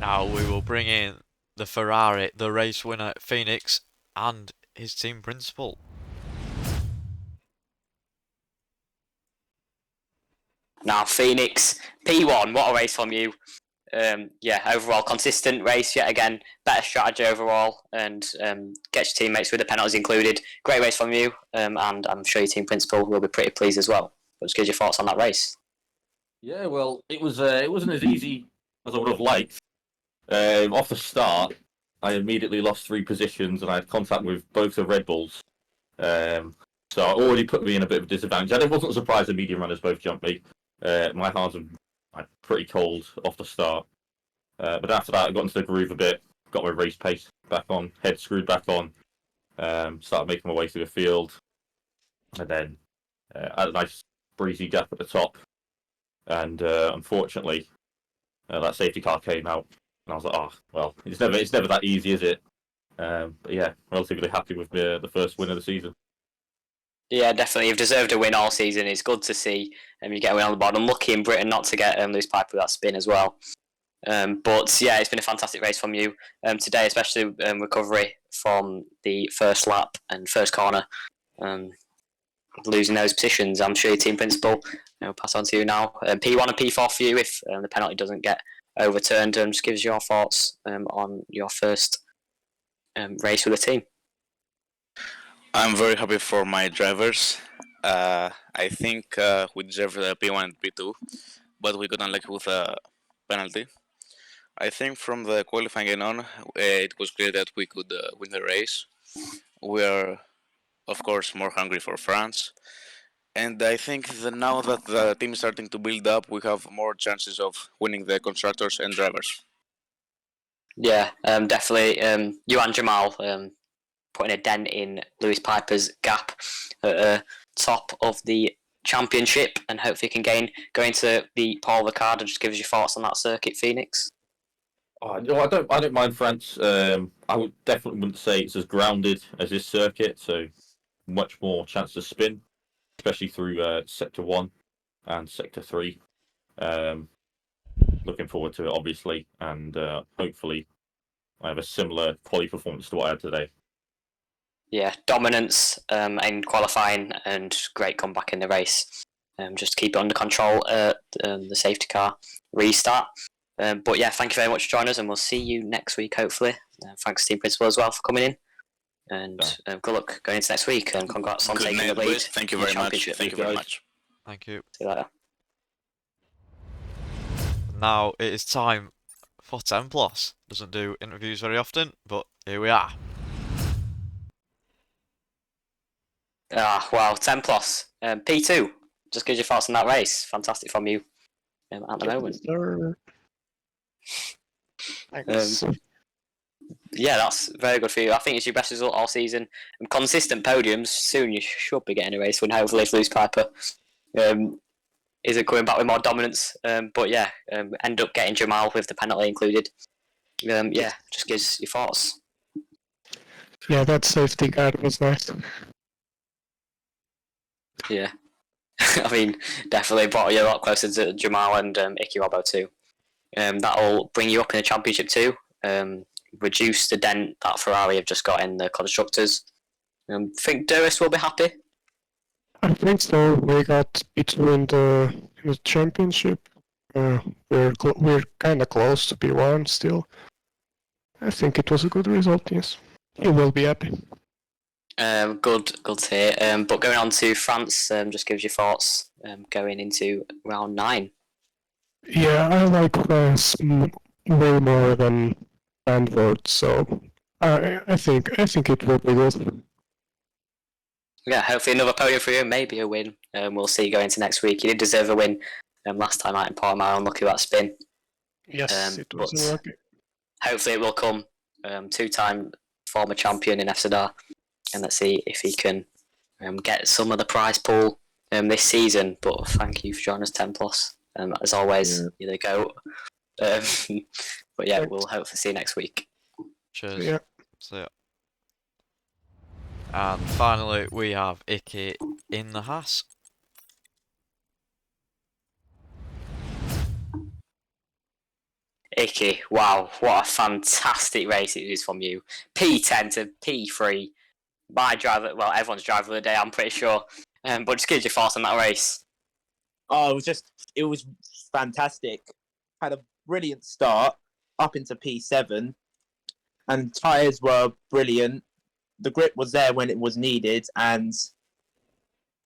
Now we will bring in the Ferrari, the race winner, Phoenix, and his team principal. Now, Phoenix, P1, what a race from you. overall consistent race yet again. Better strategy overall, and get your teammates with the penalties included. Great race from you, and I'm sure your team principal will be pretty pleased as well. What's your thoughts on that race? Yeah, well, it wasn't as easy as I would have liked. Off the start, I immediately lost 3 positions, and I had contact with both the Red Bulls. So it already put me in a bit of a disadvantage. I wasn't surprised the medium runners both jumped me. My hands were pretty cold off the start. But after that, I got into the groove a bit, got my race pace back on, head screwed back on, started making my way through the field, and then had a nice breezy gap at the top. And unfortunately, that safety car came out, and I was like, oh, well, it's never that easy, is it? But yeah, relatively happy with the first win of the season. Yeah, definitely. You've deserved a win all season. It's good to see you get a win on the board. Unlucky in Britain not to get Lewis Piper with that spin as well. But yeah, it's been a fantastic race from you today, especially recovery from the first lap and first corner, losing those positions. I'm sure your team principal will pass on to you now. P1 and P4 for you if the penalty doesn't get overturned. Just give us your thoughts on your first race with the team. I'm very happy for my drivers. I think we deserve the P1 and P2, but we got unlucky with a penalty. I think from the qualifying on, it was clear that we could win the race. We are, of course, more hungry for France. And I think that now that the team is starting to build up, we have more chances of winning the constructors and drivers. Yeah, definitely. You and Jamal putting a dent in Lewis Piper's gap at the top of the championship, and hopefully can go into the Paul Ricard. Just give us your thoughts on that circuit, Phoenix. I don't mind France. I would definitely wouldn't say it's as grounded as this circuit, so much more chance to spin, especially through Sector 1 and Sector 3. Looking forward to it, obviously, and hopefully I have a similar quality performance to what I had today. Yeah, dominance in qualifying and great comeback in the race. Just keep it under control at the safety car restart. But yeah, thank you very much for joining us, and we'll see you next week, hopefully. Thanks, team principal, as well, for coming in. And good luck going into next week, and congrats on taking the lead. Thank you very much. Thank you very much. Thank you. See you later. Now it is time for 10 Plus. Doesn't do interviews very often, but here we are. Well, 10 plus. P2, just give your thoughts on that race. Fantastic from you at the moment. Yeah, that's very good for you. I think it's your best result all season. Consistent podiums. Soon you should be getting a race win, hopefully, if Lewis Piper isn't coming back with more dominance. But yeah, end up getting Jamal with the penalty included. Yeah, just gives your thoughts. Yeah, that safety guard was nice. Yeah. I mean, definitely brought you a lot closer to Jamal and Icky Robbo too. That'll bring you up in the championship too. Reduce the dent that Ferrari have just got in the constructors. Think Durst will be happy? I think so. We got between the championship. We're kind of close to P1 still. I think it was a good result. Yes, he will be happy. Good to hear. But going on to France, just gives your thoughts going into round 9. Yeah, I like France way more than Zandvoort, so I think it will be good. Yeah, hopefully another podium for you, maybe a win. We'll see going into next week. You did deserve a win last time out in Portimao, unlucky with that spin. Yes, it was unlucky. Hopefully it will come. 2-time former champion in FCDR. And let's see if he can get some of the prize pool this season. But thank you for joining us, 10 plus. As always, you're the GOAT. But yeah, we'll hopefully see you next week. Cheers. Yeah. See ya. And finally, we have Icky in the Haas. Icky, wow, what a fantastic race it is from you. P10 to P3. My driver, well, everyone's driver of the day, I'm pretty sure. But just give your thoughts on that race. Oh, it was fantastic. Had a brilliant start up into P7, and tyres were brilliant. The grip was there when it was needed, and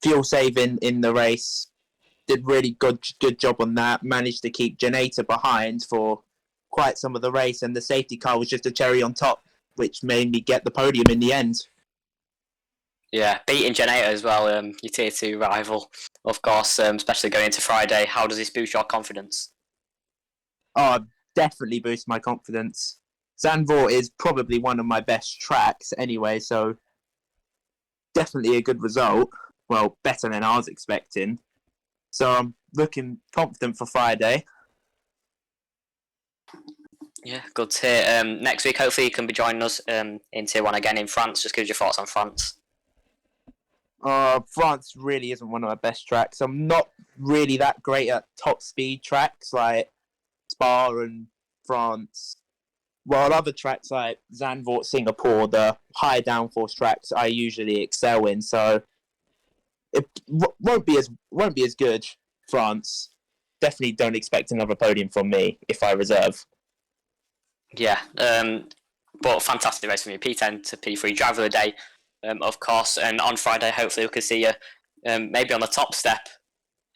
fuel saving in the race did really good job on that. Managed to keep Janata behind for quite some of the race, and the safety car was just a cherry on top, which made me get the podium in the end. Yeah, beating Generator as well, your tier 2 rival, of course, especially going into Friday. How does this boost your confidence? Oh, definitely boost my confidence. Zandvoort is probably one of my best tracks anyway, so definitely a good result. Well, better than I was expecting. So I'm looking confident for Friday. Yeah, good to hear. Next week, hopefully, you can be joining us in Tier 1 again in France. Just give us your thoughts on France. France really isn't one of my best tracks. I'm not really that great at top speed tracks like Spa and France. While other tracks like Zandvoort, Singapore, the high downforce tracks, I usually excel in. So it won't be as good. France. Definitely don't expect another podium from me if I reserve. Yeah, but fantastic race from you. P10 to P3, driver of the day, of course. And on Friday, hopefully, we can see you maybe on the top step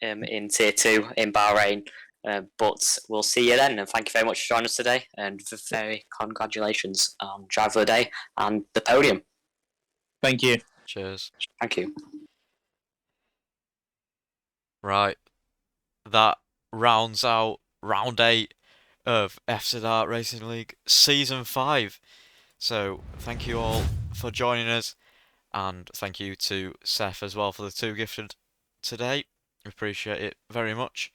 in Tier 2 in Bahrain. But we'll see you then. And thank you very much for joining us today. And very congratulations on driver of the day and the podium. Thank you. Cheers. Thank you. Right, that rounds out round 8 of FC Dart Racing League Season 5. So thank you all for joining us, and thank you to Seth as well for the 2 gifted today. Appreciate it very much.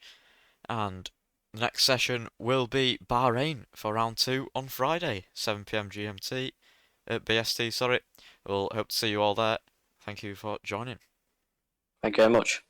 And the next session will be Bahrain for round 2 on Friday, 7 PM GMT, BST, sorry. We'll hope to see you all there. Thank you for joining. Thank you very much.